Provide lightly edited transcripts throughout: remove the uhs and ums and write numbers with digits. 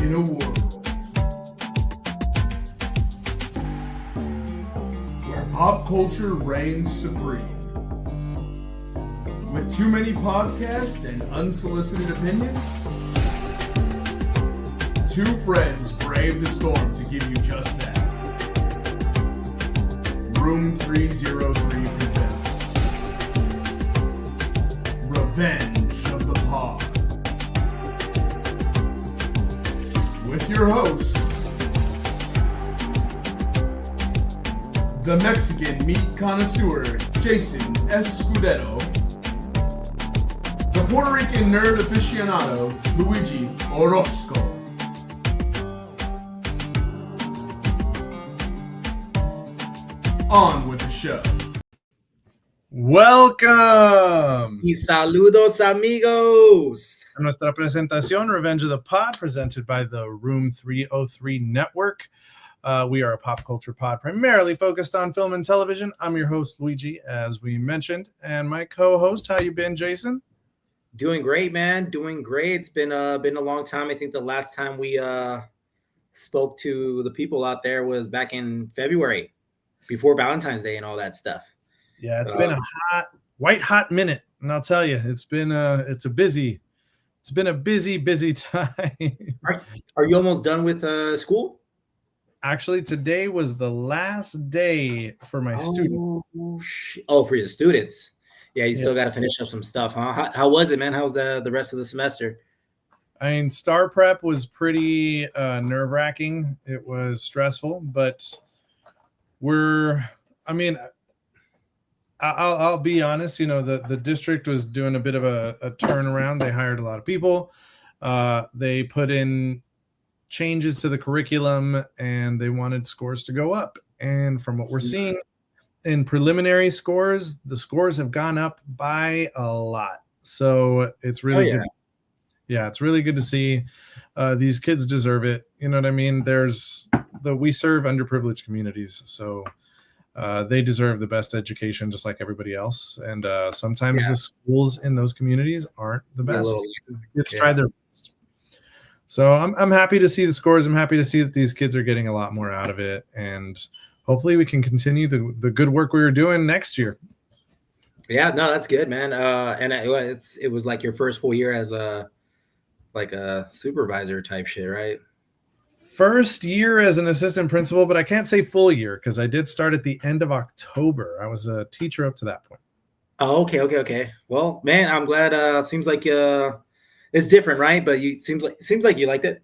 in a world where pop culture reigns supreme. With too many podcasts and unsolicited opinions, two friends brave the storm to give you just that. Room 303 presents Revenge of the Pod. With your hosts, the Mexican meat connoisseur Jason Escudero, the Puerto Rican nerd aficionado Luigi Orozco. On with the show. Welcome. Y saludos, amigos. A nuestra presentación, Revenge of the Pod, presented by the Room 303 Network. We are a pop culture pod primarily focused on film and television. I'm your host, Luigi, as we mentioned, and my co-host. How you been, Jason? Doing great, man. Doing great. It's been a long time. I think the last time we spoke to the people out there was back in February, before Valentine's Day and all that stuff. Yeah, it's been a hot minute, and I'll tell you, it's been a busy time. Are you almost done with school? Actually, today was the last day for my students. For your students. Yeah, you still got to finish up some stuff, huh? How was it, man? How was the rest of the semester? I mean, Star Prep was pretty nerve-wracking. It was stressful, but I'll be honest, the district was doing a bit of a turnaround. They hired a lot of people. They put in changes to the curriculum, and they wanted scores to go up. And from what we're seeing in preliminary scores, the scores have gone up by a lot. So it's really good. Yeah, it's really good to see. These kids deserve it. You know what I mean? We serve underprivileged communities, so they deserve the best education, just like everybody else. And sometimes the schools in those communities aren't the best. Kids try their best. So I'm happy to see the scores. I'm happy to see that these kids are getting a lot more out of it, and hopefully we can continue the good work we were doing next year. Yeah, no, that's good, man. And it was like your first full year as a supervisor type shit, right? First year as an assistant principal, but I can't say full year because I did start at the end of October. I was a teacher up to that point. Oh, okay. Well, man, I'm glad. Seems like it's different, right? But seems like you liked it.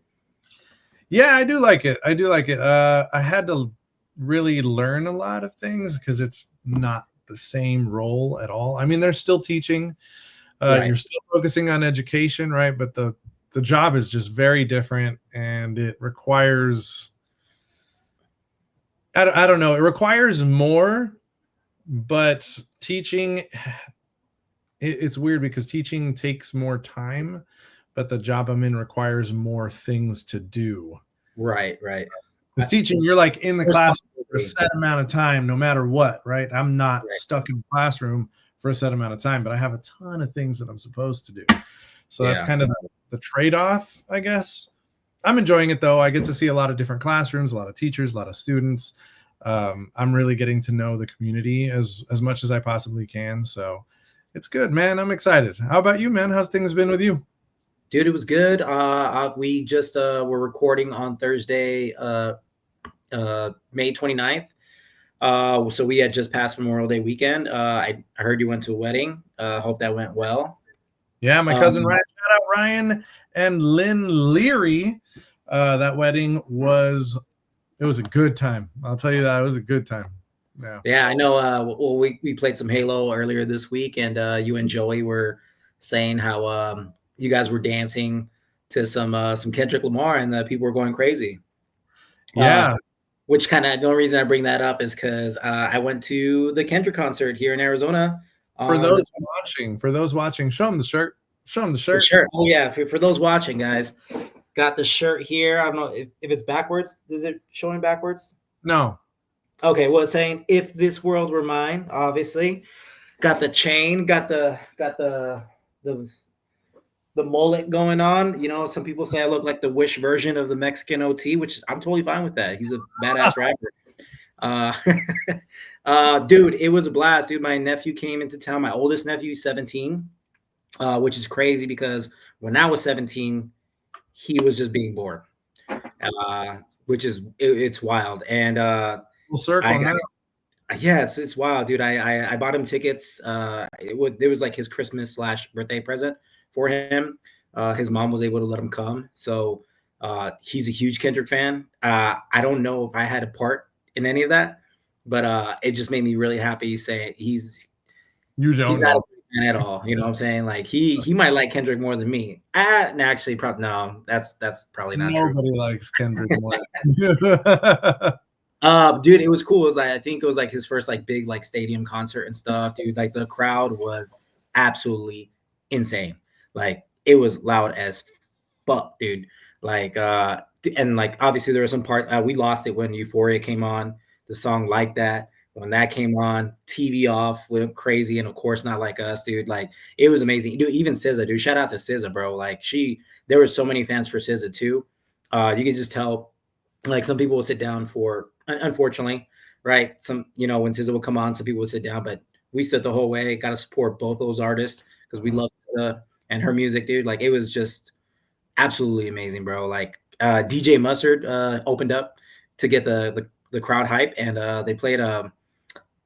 Yeah, I do like it. I had to really learn a lot of things because it's not the same role at all. I mean, they're still teaching. Right. You're still focusing on education, right? But the job is just very different, and it requires, I don't know, it requires more, but teaching, it's weird because teaching takes more time, but the job I'm in requires more things to do. Right. Because teaching, you're like in the classroom for a set amount of time, no matter what, right? I'm not stuck in the classroom for a set amount of time, but I have a ton of things that I'm supposed to do. So that's kind of the trade-off, I guess. I'm enjoying it, though. I get to see a lot of different classrooms, a lot of teachers, a lot of students. I'm really getting to know the community as much as I possibly can. So it's good, man. I'm excited. How about you, man? How's things been with you? Dude, it was good. We just were recording on Thursday, May 29th. So we had just passed Memorial Day weekend. I heard you went to a wedding. Hope that went well. Yeah, my cousin Ryan. Shout out Ryan and Lynn Leary. That wedding was a good time. I'll tell you that. It was a good time. Yeah, I know. Well, we played some Halo earlier this week, and you and Joey were saying how you guys were dancing to some Kendrick Lamar, and people were going crazy. Yeah. Which the only reason I bring that up is because I went to the Kendrick concert here in Arizona. For those watching, show them the shirt. The shirt. Oh yeah, for those watching, guys, got the shirt here. I don't know if it's backwards. Is it showing backwards? No. Okay, well, it's saying "If This World Were Mine." Obviously, got the chain, got the the mullet going on. You know, some people say I look like the Wish version of the Mexican OT, which I'm totally fine with that. He's a badass rapper. Uh, dude, it was a blast, dude. My nephew came into town. My oldest nephew, 17, which is crazy because when I was 17, he was just being born, which is it's wild. And Full circle I got now. yeah, it's wild, dude. I bought him tickets. It was like his Christmas / birthday present for him. His mom was able to let him come, so he's a huge Kendrick fan. I don't know if I had a part in any of that, but it just made me really happy. Saying You he's don't not a know. big fan at all. You know what I'm saying? Like he might like Kendrick more than me. Actually, probably no. That's probably not true. Nobody likes Kendrick more. Dude, it was cool. It was like, I think it was like his first like big like stadium concert and stuff, dude. Like the crowd was absolutely insane. Like it was loud as fuck, dude. Like and like obviously there was some part we lost it when Euphoria came on. The song Like That, when that came on, TV off, went crazy, and of course Not Like Us, dude. Like it was amazing. Dude, even SZA, dude. Shout out to SZA, bro. Like there were so many fans for SZA too. You could just tell like some people will sit down for unfortunately, right? Some when SZA would come on, some people would sit down, but we stood the whole way. Got to support both those artists because we love SZA and her music, dude. Like it was just absolutely amazing, bro. Like DJ Mustard opened up to get the crowd hype, and they played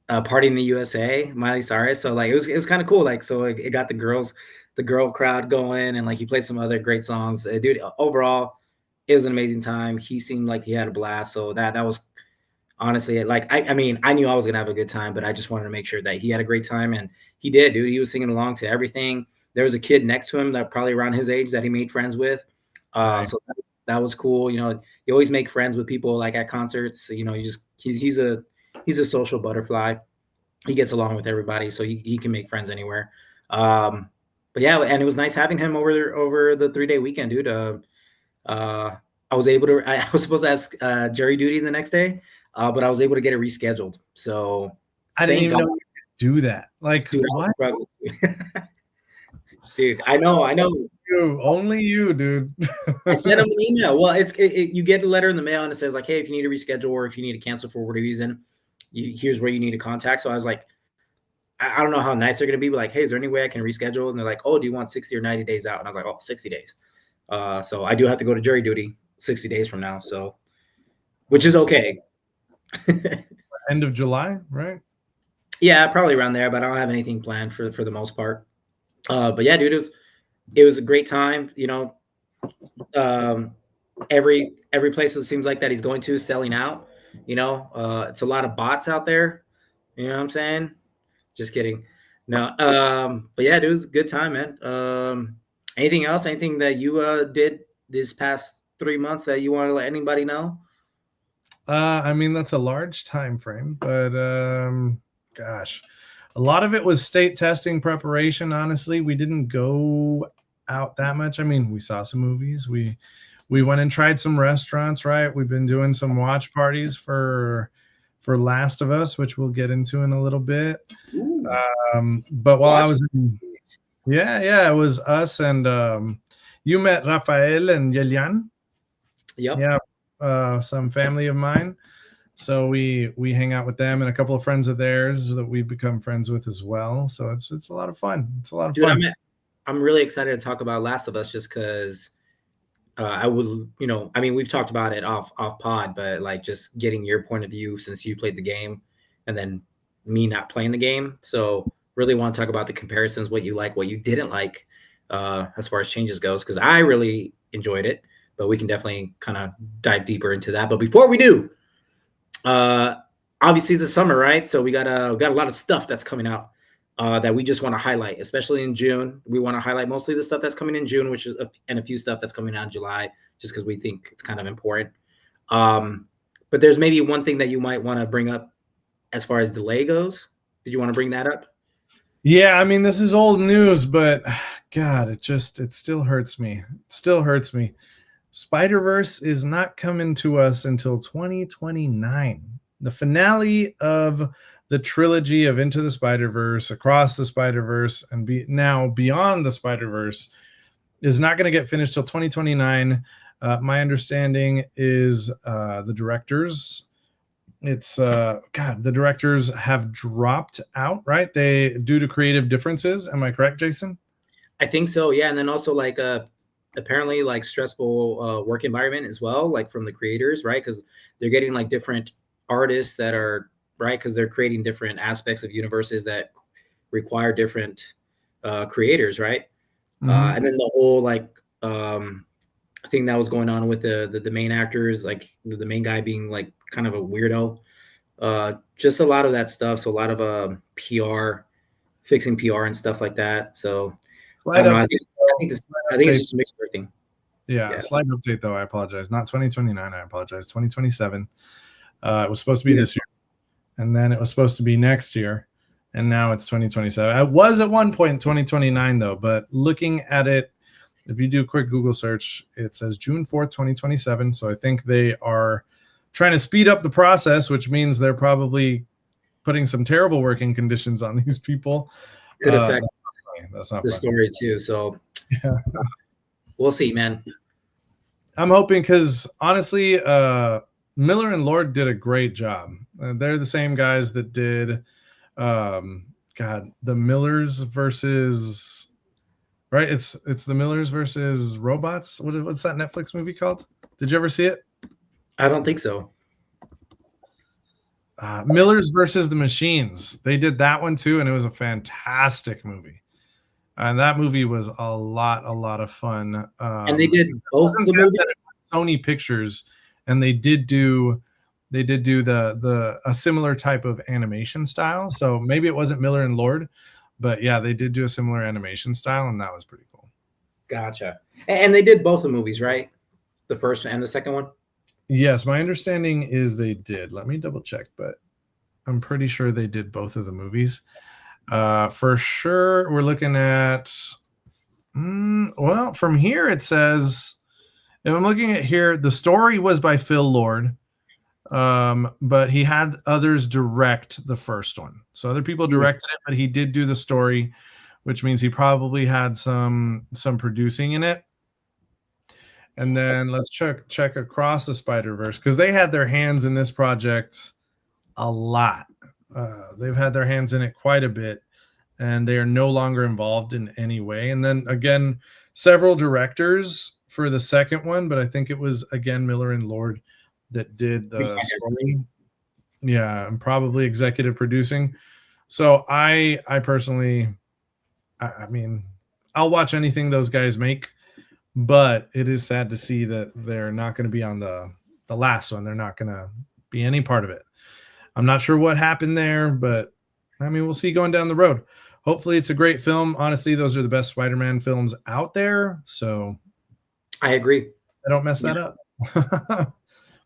Party in the USA, Miley Cyrus. So like it was kind of cool. Like so it got the girl crowd going, and like he played some other great songs. Dude, overall, it was an amazing time. He seemed like he had a blast. So that was honestly like I mean I knew I was gonna have a good time, but I just wanted to make sure that he had a great time, and he did, dude. He was singing along to everything. There was a kid next to him that probably around his age that he made friends with. Nice. So that was cool. You know, you always make friends with people like at concerts. You know, he's a social butterfly. He gets along with everybody, so he can make friends anywhere. But yeah, and it was nice having him over the 3-day weekend, dude. I was able to. I was supposed to have jury duty the next day, but I was able to get it rescheduled. So I didn't thank even God. know you could do that. Like Dude, what? Dude, I know. You, only you, dude. I sent him an email. Well, you get a letter in the mail and it says like, hey, if you need to reschedule or if you need to cancel for whatever reason, here's where you need to contact. So I was like, I don't know how nice they're gonna be, but like, hey, is there any way I can reschedule? And they're like, oh, do you want 60 or 90 days out? And I was like, oh, 60 days. So I do have to go to jury duty 60 days from now. So, which is okay. End of July, right? Yeah, probably around there, but I don't have anything planned for the most part. But yeah, dude, it was a great time. You know, every place that seems like that he's going to is selling out. You know, it's a lot of bots out there. You know what I'm saying? Just kidding. No, but yeah, dude, it was a good time, man. Anything else? Anything that you did this past 3 months that you want to let anybody know? I mean, that's a large time frame, but gosh, a lot of it was state testing preparation. Honestly, we didn't go out that much. I mean, we saw some movies. We went and tried some restaurants, right? We've been doing some watch parties for Last of Us, which we'll get into in a little bit. But while I was in, yeah, it was us and you met Rafael and Yelian. Yep. Yeah, some family of mine. So we hang out with them and a couple of friends of theirs that we've become friends with as well. So it's a lot of fun. It's a lot of fun. I'm really excited to talk about Last of Us just because I would, I mean, we've talked about it off pod, but like just getting your point of view since you played the game and then me not playing the game. So really want to talk about the comparisons, what you like, what you didn't like, as far as changes goes, because I really enjoyed it, but we can definitely kind of dive deeper into that. But before we do, obviously it's the summer, right? So we got a lot of stuff that's coming out that we just want to highlight, especially in June. We want to highlight mostly the stuff that's coming in June, which is and a few stuff that's coming out in July, just because we think it's kind of important. But there's maybe one thing that you might want to bring up as far as delay goes. Did you want to bring that up? Yeah, I mean, this is old news, but God, it still hurts me. It still hurts me. Spider-Verse is not coming to us until 2029. The finale of the trilogy of Into the Spider-Verse, Across the Spider-Verse, and now Beyond the Spider-Verse is not going to get finished till 2029. My understanding is the directors. It's God, the directors have dropped out, right? They due to creative differences. Am I correct, Jason? I think so, yeah. And then also like apparently like stressful work environment as well, like from the creators, right? Because they're getting like different artists that are right because they're creating different aspects of universes that require different creators, right? Mhm. And then the whole like thing that was going on with the main actors, like the main guy being like kind of a weirdo. Just a lot of that stuff. So a lot of PR, fixing PR and stuff like that. So I Slight don't know. update. I think it's Update. just a mixture of everything. Yeah, Yeah. slight update though. I apologize. Not 2029. I apologize. 2027. It was supposed to be Yeah. this year, and then it was supposed to be next year, and now it's 2027. It was at one point 2029 though, but looking at it, if you do a quick Google search, it says June 4th, 2027. So I think they are trying to speed up the process, which means they're probably putting some terrible working conditions on these people. Could affect That's not the funny. story too. So Yeah. we'll see, man. I'm hoping because honestly, Miller and Lord did a great job. They're the same guys that did, the Millers versus right. It's the Millers versus robots. What's that Netflix movie called? Did you ever see it? I don't think so. Millers versus the Machines. They did that one too, and it was a fantastic movie. And that movie was a lot of fun. And they did both the movies. Sony Pictures, and they did do the a similar type of animation style. So maybe it wasn't Miller and Lord, but yeah, they did do a similar animation style, and that was pretty cool. Gotcha. And they did both the movies, right? The first and the second one. Yes, my understanding is they did. Let me double check, but I'm pretty sure they did both of the movies. For sure, we're looking at. Well, from here it says, if I'm looking at here, the story was by Phil Lord, but he had others direct the first one. So other people directed it, but he did do the story, which means he probably had some producing in it. And then let's check across the Spider-Verse because they had their hands in this project a lot. They've had their hands in it quite a bit, and they are no longer involved in any way. And then again, several directors for the second one, but I think it was again Miller and Lord that did the story. Yeah, and probably executive producing. So I personally, I mean, I'll watch anything those guys make, but it is sad to see that they're not going to be on the last one. They're not going to be any part of it. I'm not sure what happened there, but I mean, we'll see going down the road. Hopefully it's a great film. Honestly, those are the best Spider-Man films out there. So I agree. I don't mess that up.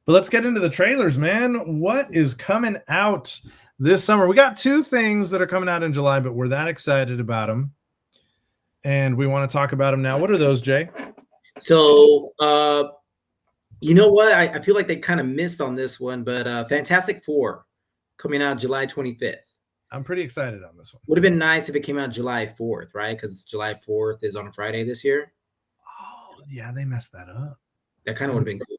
But let's get into the trailers, man. What is coming out this summer? We got two things that are coming out in July, but we're that excited about them. And we want to talk about them now. What are those, Jay? So, you know what? I feel like they kind of missed on this one, but Fantastic Four coming out July 25th. I'm pretty excited on this one. Would have been nice if it came out July 4th, right? Because July 4th is on a Friday this year. Oh, yeah, they messed that up. That kind of would have been cool.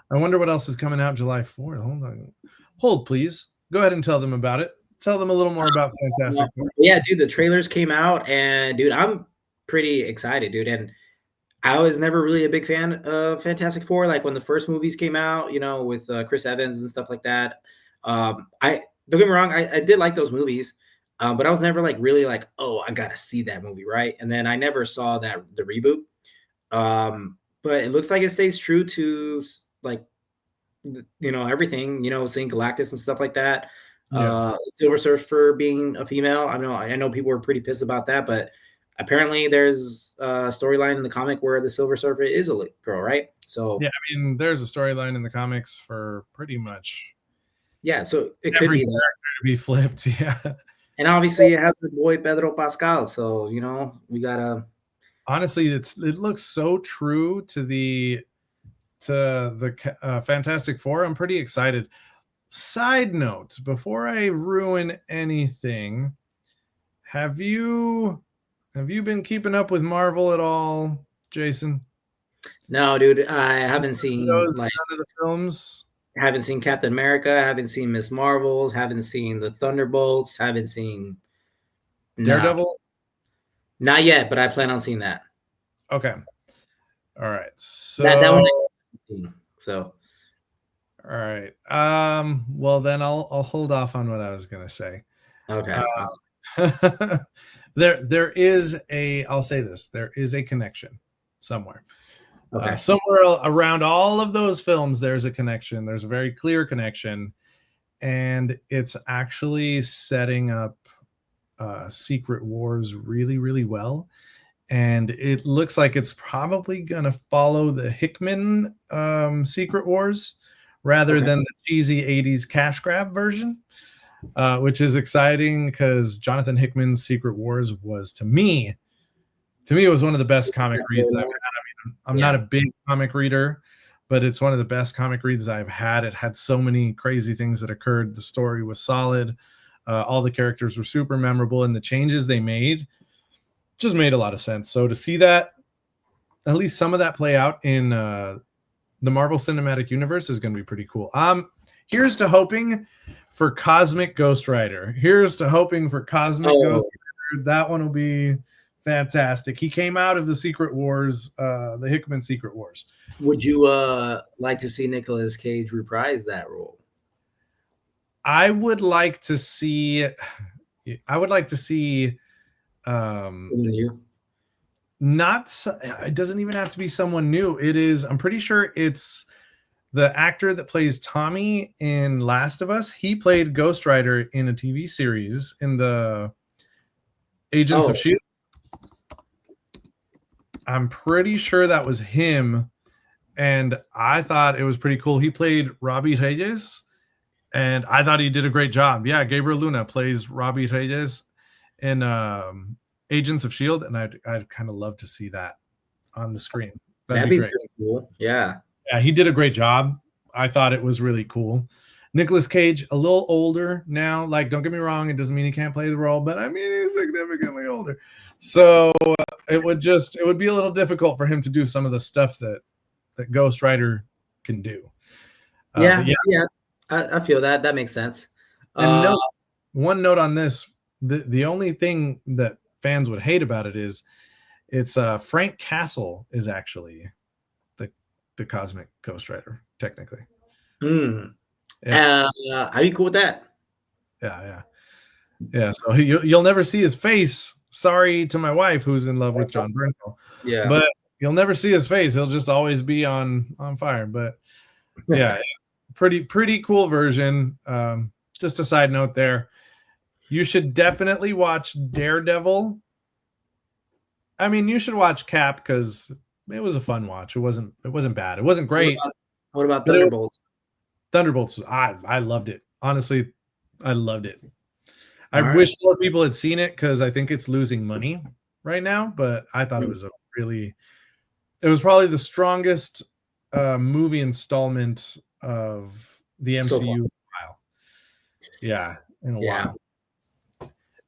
I wonder what else is coming out July 4th. Hold on. Hold, please. Go ahead and tell them about it. Tell them a little more about Fantastic Four. Yeah, dude, the trailers came out, and dude, I'm pretty excited, dude. And I was never really a big fan of Fantastic Four. Like when the first movies came out, you know, with Chris Evans and stuff like that. I don't get me wrong, I did like those movies, but I was never like really like, oh, I gotta see that movie, right? And then I never saw the reboot. But it looks like it stays true to like everything, Saint Galactus and stuff like that. Yeah. Silver Surfer being a female. I know people were pretty pissed about that, but apparently there's a storyline in the comic where the Silver Surfer is a girl, right? So yeah, I mean, there's a storyline in the comics for pretty much so it could every be character to be flipped. Yeah. And obviously it has the boy Pedro Pascal, so we gotta. Honestly, it looks so true to the Fantastic Four. I'm pretty excited. Side note, before I ruin anything, have you Have you been keeping up with Marvel at all, Jason? No, dude, I haven't seen Those like none of the films. haven't seen Captain America, haven't seen Miss Marvels, haven't seen the Thunderbolts, haven't seen Daredevil. Not yet, but I plan on seeing that. Okay. All right. That one. So So. all right. Well, then I'll hold off on what I was gonna say. Okay. There is a. I'll say this. There is a connection somewhere. Okay. Somewhere around all of those films, there's a connection. There's a very clear connection, and it's actually setting up Secret Wars really, really well. And it looks like it's probably going to follow the Hickman Secret Wars rather than the cheesy 80s cash grab version, which is exciting because Jonathan Hickman's Secret Wars was, to me, it was one of the best comic reads I've had. I mean, I'm not a big comic reader, but it's one of the best comic reads I've had. It had so many crazy things that occurred. The story was solid. All the characters were super memorable, and the changes they made just made a lot of sense. So to see that, at least some of that play out in the Marvel Cinematic Universe is going to be pretty cool. Here's to hoping for Cosmic Ghost Rider. Here's to hoping for Cosmic Ghost Rider. That one will be fantastic. He came out of the Secret Wars, the Hickman Secret Wars. Would you like to see Nicolas Cage reprise that role? I would like to see. Not. It doesn't even have to be someone new. It is. I'm pretty sure it's the actor that plays Tommy in Last of Us. He played Ghost Rider in a TV series in the Agents of S.H.I.E.L.D. I'm pretty sure that was him, and I thought it was pretty cool. He played Robbie Reyes, and I thought he did a great job. Yeah, Gabriel Luna plays Robbie Reyes in Agents of S.H.I.E.L.D., and I'd kind of love to see that on the screen. That'd be great. Pretty cool. Yeah. Yeah, he did a great job. I thought it was really cool. Nicolas Cage, a little older now. Like, don't get me wrong, it doesn't mean he can't play the role, but I mean, he's significantly older. So it would be a little difficult for him to do some of the stuff that Ghost Rider can do. Yeah. I feel that. That makes sense. And one note on this, the only thing that fans would hate about it is it's Frank Castle is actually the Cosmic Ghost Rider, technically. Yeah. Are you cool with that? Yeah. So you'll never see his face. Sorry to my wife who's in love with John Bernthal. Yeah. But you'll never see his face. He'll just always be on fire. But yeah, pretty cool version. Just a side note there. You should definitely watch Daredevil. I mean, you should watch Cap because it was a fun watch. It wasn't bad. It wasn't great. What about Thunderbolts? Thunderbolts. I loved it. Honestly, I loved it. I wish more people had seen it because I think it's losing money right now. But I thought it was it was probably the strongest movie installment of the MCU in a while. Yeah, in a while.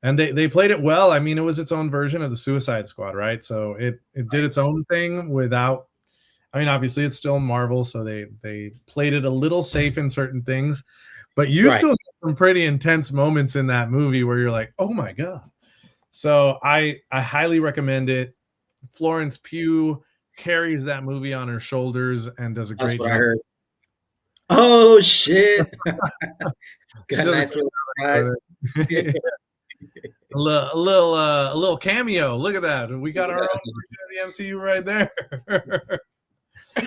And they played it well. I mean, it was its own version of the Suicide Squad, right? So it did its own thing without. I mean, obviously it's still Marvel, so they played it a little safe in certain things, but you still get some pretty intense moments in that movie where you're like, oh my god. So I highly recommend it. Florence Pugh carries that movie on her shoulders and does a great job. Oh shit! Got a nice little a little cameo. Look at that. We got our own version of the MCU right there.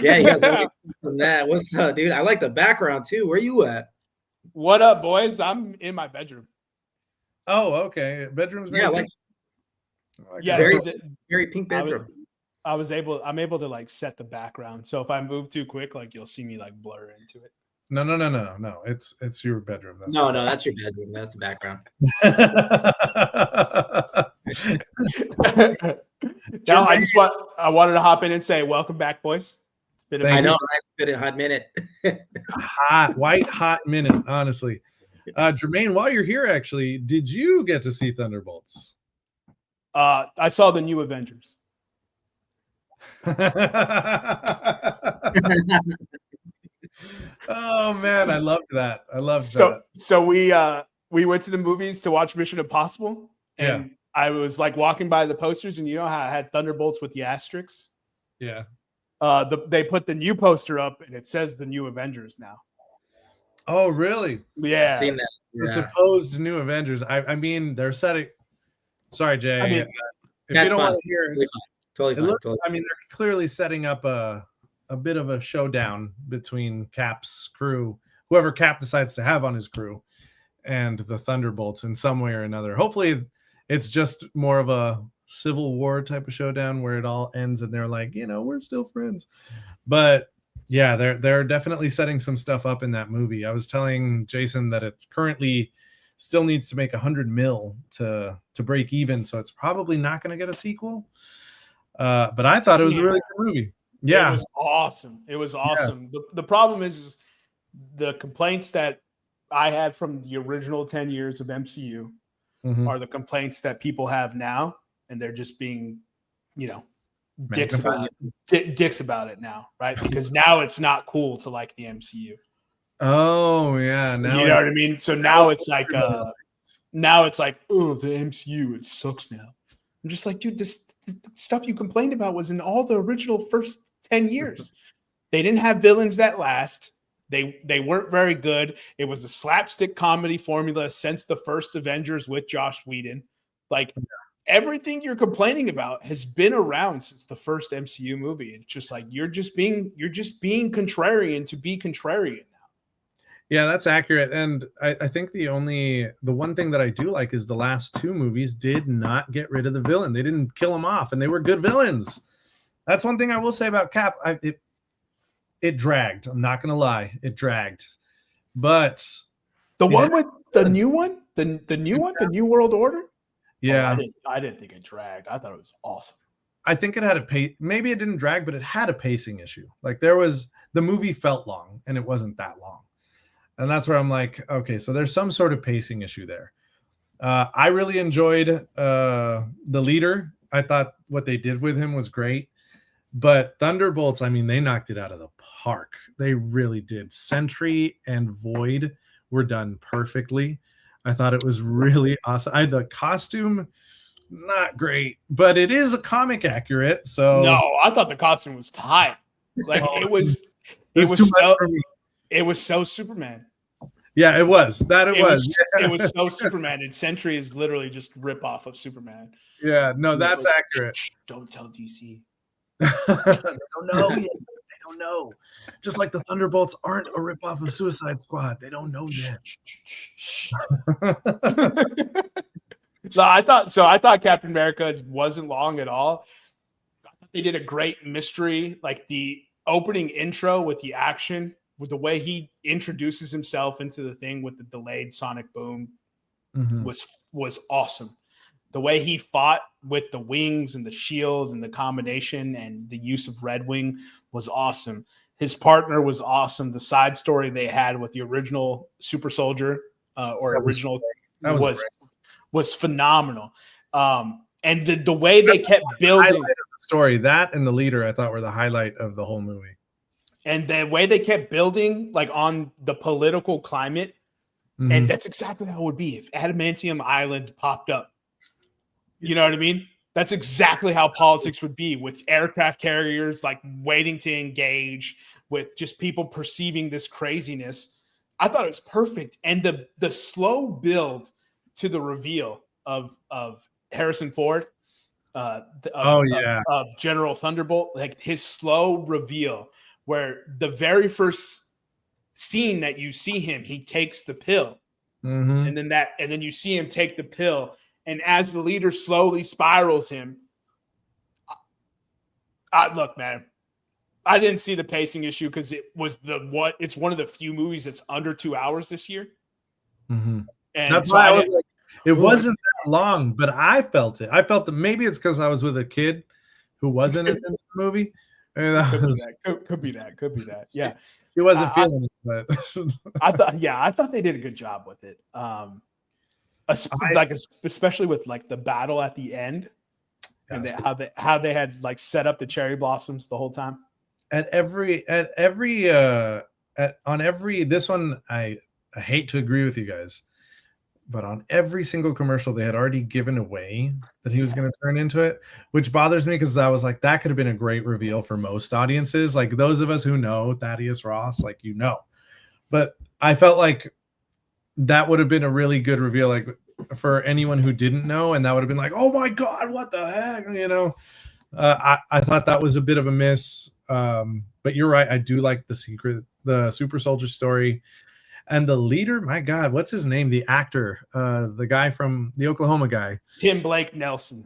Yeah, you guys from that. What's up, dude? I like the background too. Where you at? What up, boys? I'm in my bedroom. Oh, okay. Bedroom's very very pink bedroom. I'm able to like set the background. So if I move too quick, like you'll see me like blur into it. No. It's your bedroom. That's that's your bedroom. That's the background. Now I wanted to hop in and say welcome back, boys. It's been a hot minute. hot minute, honestly. Jermaine, while you're here, actually, did you get to see Thunderbolts? I saw the new Avengers. Oh man, I loved that. I loved So that. so we went to the movies to watch Mission Impossible, and I was like walking by the posters, and you know how I had Thunderbolts with the asterisks. Yeah. They put the new poster up, and it says the new Avengers now. Oh really? I've seen that. The Yeah. supposed new Avengers. I mean, they're setting. Sorry, Jay. I mean, if you that's don't fine. want to hear, Totally it fine. looks, Totally I mean, they're clearly setting up a bit of a showdown between Cap's crew, whoever Cap decides to have on his crew, and the Thunderbolts in some way or another. Hopefully, it's just more of a Civil War type of showdown where it all ends and they're like, we're still friends. But yeah, they're definitely setting some stuff up in that movie. I was telling Jason that it currently still needs to make 100 mil to break even, so it's probably not going to get a sequel. But I thought it was a really good movie. Yeah, it was awesome. It was awesome. Yeah. The problem is the complaints that I had from the original 10 years of MCU are the complaints that people have now, and they're just being, dicks about it now, right? Because now it's not cool to like the MCU. Oh yeah, now you know what I mean. So now it's like, oh, the MCU, it sucks now. I'm just like, dude, the stuff you complained about was in all the original first 10 years. They didn't have villains that last. They weren't very good. It was a slapstick comedy formula since the first Avengers with Joss Whedon. Like everything you're complaining about has been around since the first MCU movie. It's just like you're just being contrarian to be contrarian now. Yeah, that's accurate. And I think the one thing that I do like is the last two movies did not get rid of the villain. They didn't kill him off, and they were good villains. That's one thing I will say about Cap. It dragged. I'm not gonna lie, it dragged. But the one with the new one, the new one, the New World Order. Yeah, I didn't think it dragged. I thought it was awesome. I think it had a pace. Maybe it didn't drag, but it had a pacing issue. Like the movie felt long, and it wasn't that long. And that's where I'm like, okay, so there's some sort of pacing issue there. I really enjoyed the leader. I thought what they did with him was great. But Thunderbolts, I mean, they knocked it out of the park. They really did. Sentry and Void were done perfectly. I thought it was really awesome. The costume, not great, but it is a comic accurate. So no, I thought the costume was tight. Like it was too much for me. It was so Superman. Yeah, it was. It was so Superman, and Sentry is literally just rip off of Superman. Yeah, no, that's accurate. Don't tell DC. They don't know yet. They don't know. Just like the Thunderbolts aren't a ripoff of Suicide Squad. They don't know yet. No, I thought Captain America wasn't long at all. I thought they did a great mystery, like the opening intro with the action, with the way he introduces himself into the thing with the delayed sonic boom was awesome. The way he fought with the wings and the shields and the combination and the use of Red Wing was awesome. His partner was awesome. The side story they had with the original Super Soldier was phenomenal. And the way they kept building the story, that and the leader, I thought were the highlight of the whole movie. And the way they kept building, like on the political climate, and that's exactly how it would be if Adamantium Island popped up. You know what I mean? That's exactly how politics would be, with aircraft carriers like waiting to engage, with just people perceiving this craziness. I thought it was perfect. And the slow build to the reveal of Harrison Ford, of General Thunderbolt, like his slow reveal, where the very first scene that you see him, he takes the pill, and then you see him take the pill. And as the leader slowly spirals him, look, man, I didn't see the pacing issue because it's one of the few movies that's under 2 hours this year. And that's why I was like, it wasn't that long, but I felt it. I felt that maybe it's because I was with a kid who wasn't in the movie. Could be that. Yeah. He wasn't feeling it, but I thought they did a good job with it. Especially with like the battle at the end, And how they had like set up the cherry blossoms the whole time. On every this one, I hate to agree with you guys, but on every single commercial they had already given away that he was going to turn into it, which bothers me because I was like, that could have been a great reveal for most audiences, like those of us who know Thaddeus Ross, like, you know. But I felt like that would have been a really good reveal, like for anyone who didn't know, and that would have been like, oh my god, what the heck, you know. I thought that was a bit of a miss, but you're right, I do like the super soldier story. And the leader, my god, what's his name, the actor, the guy from the Oklahoma guy, Tim Blake Nelson,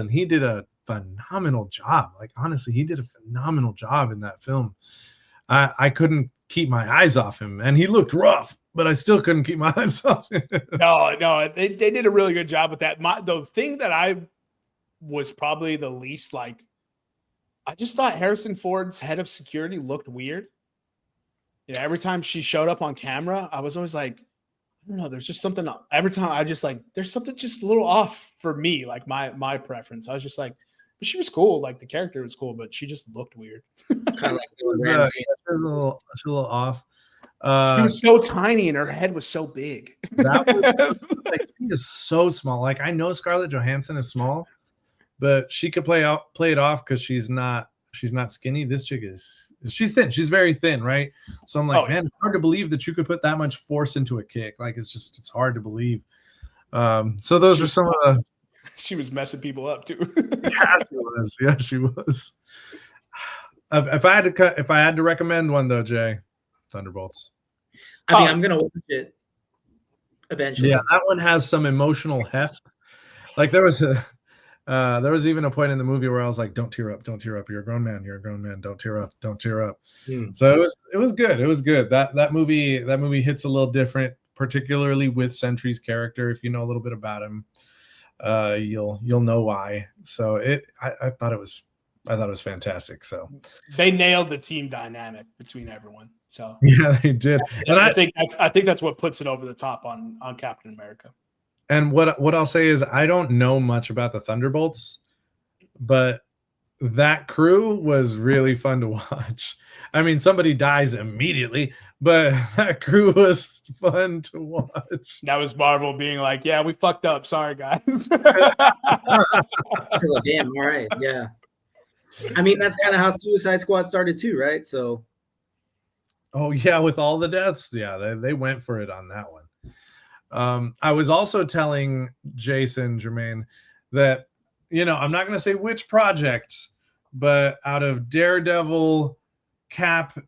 he did a phenomenal job. Like, honestly, he did a phenomenal job in that film. I couldn't keep my eyes off him, and he looked rough, but I still couldn't keep my eyes off him. No, they did a really good job with that. The thing that I was probably the least like, I just thought Harrison Ford's head of security looked weird. Yeah, every time she showed up on camera, I was always like, I don't know, there's just something. Every time I just like, there's something just a little off for me, like my preference. I was just like, but she was cool, like the character was cool, but she just looked weird. Kind of like It was a little off. She was so tiny and her head was so big. That was, like, she is so small. Like, I know Scarlett Johansson is small, but she could play it off because she's not skinny. This chick she's thin. She's very thin, right? So I'm like, man, it's hard to believe that you could put that much force into a kick. Like, it's hard to believe. So those are some of the. She was messing people up too. Yeah, she was. If I had to recommend one though, Jay, Thunderbolts. I mean, I'm gonna watch it eventually. Yeah, that one has some emotional heft. Like, there was even a point in the movie where I was like, don't tear up, you're a grown man, don't tear up. So it was good. That movie hits a little different, particularly with Sentry's character. If you know a little bit about him, you'll know why. So I thought it was fantastic. So they nailed the team dynamic between everyone. So yeah, they did. And I think that's what puts it over the top on Captain America. And what I'll say is, I don't know much about the Thunderbolts, but that crew was really fun to watch. I mean, somebody dies immediately, but that crew was fun to watch. That was Marvel being like, yeah, we fucked up. Sorry, guys. Like, damn, all right, yeah. I mean, that's kind of how Suicide Squad started too, right? So, oh yeah, with all the deaths, yeah, they went for it on that one. I was also telling Jason Jermaine that, you know, I'm not going to say which project, but out of Daredevil, Cap,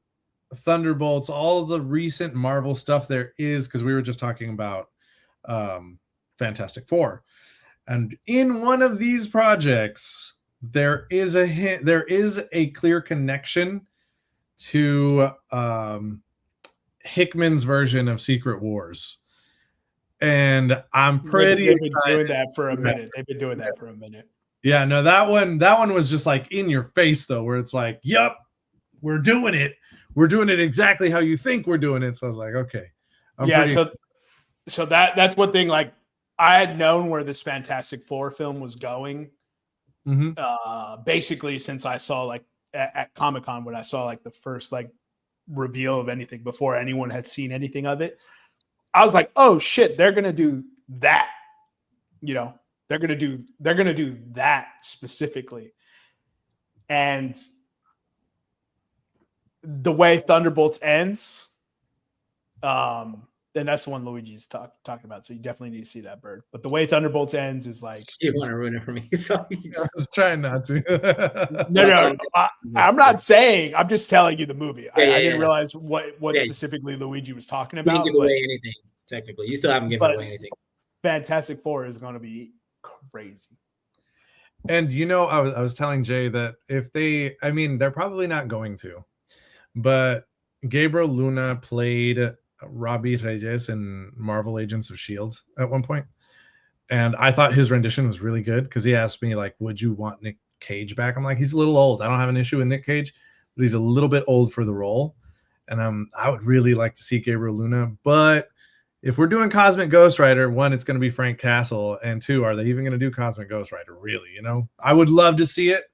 Thunderbolts, all the recent Marvel stuff there is, because we were just talking about Fantastic Four, and in one of these projects there is a clear connection to Hickman's version of Secret Wars. And I'm pretty They've been doing that for a minute. They've been doing that for a minute. Yeah, no, that one was just like in your face though, where it's like, yep, we're doing it. We're doing it exactly how you think we're doing it. So I was like, okay. So that's one thing. Like, I had known where this Fantastic Four film was going. Basically since I saw, like, at Comic-Con, when I saw like the first like reveal of anything before anyone had seen anything of it. I was like, oh shit, they're gonna do that. You know, they're gonna do that specifically. And the way Thunderbolts ends, then that's the one Luigi's talking about. So you definitely need to see that, Bird. But the way Thunderbolts ends is like, you want to ruin it for me. So I was trying not to. No, I'm not saying. I'm just telling you the movie. Yeah, I didn't realize what specifically Luigi was talking about. You didn't give away anything, technically. You still haven't given away anything. Fantastic Four is going to be crazy. And you know, I was telling Jay that they're probably not going to, but Gabriel Luna played Robbie Reyes in Marvel Agents of S.H.I.E.L.D. at one point. And I thought his rendition was really good because he asked me, like, would you want Nick Cage back? I'm like, he's a little old. I don't have an issue with Nick Cage, but he's a little bit old for the role. And I would really like to see Gabriel Luna. But if we're doing Cosmic Ghost Rider, one, it's going to be Frank Castle, and two, are they even going to do Cosmic Ghost Rider? Really, I would love to see it.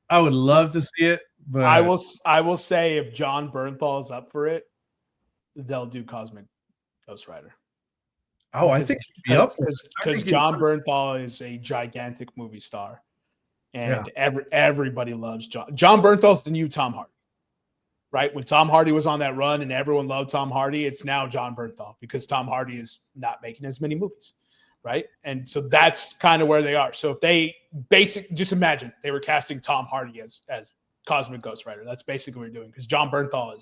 I would love to see it, but I will say if John Bernthal is up for it, they'll do Cosmic Ghost Rider. Oh, I think he'd be up for it. Because John Bernthal is a gigantic movie star, and everybody loves John. John Bernthal's the new Tom Hardy. Right? When Tom Hardy was on that run and everyone loved Tom Hardy, it's now John Bernthal because Tom Hardy is not making as many movies. Right? And so that's kind of where they are. So if they just imagine they were casting Tom Hardy as Cosmic Ghost Rider. That's basically what we're doing because John Bernthal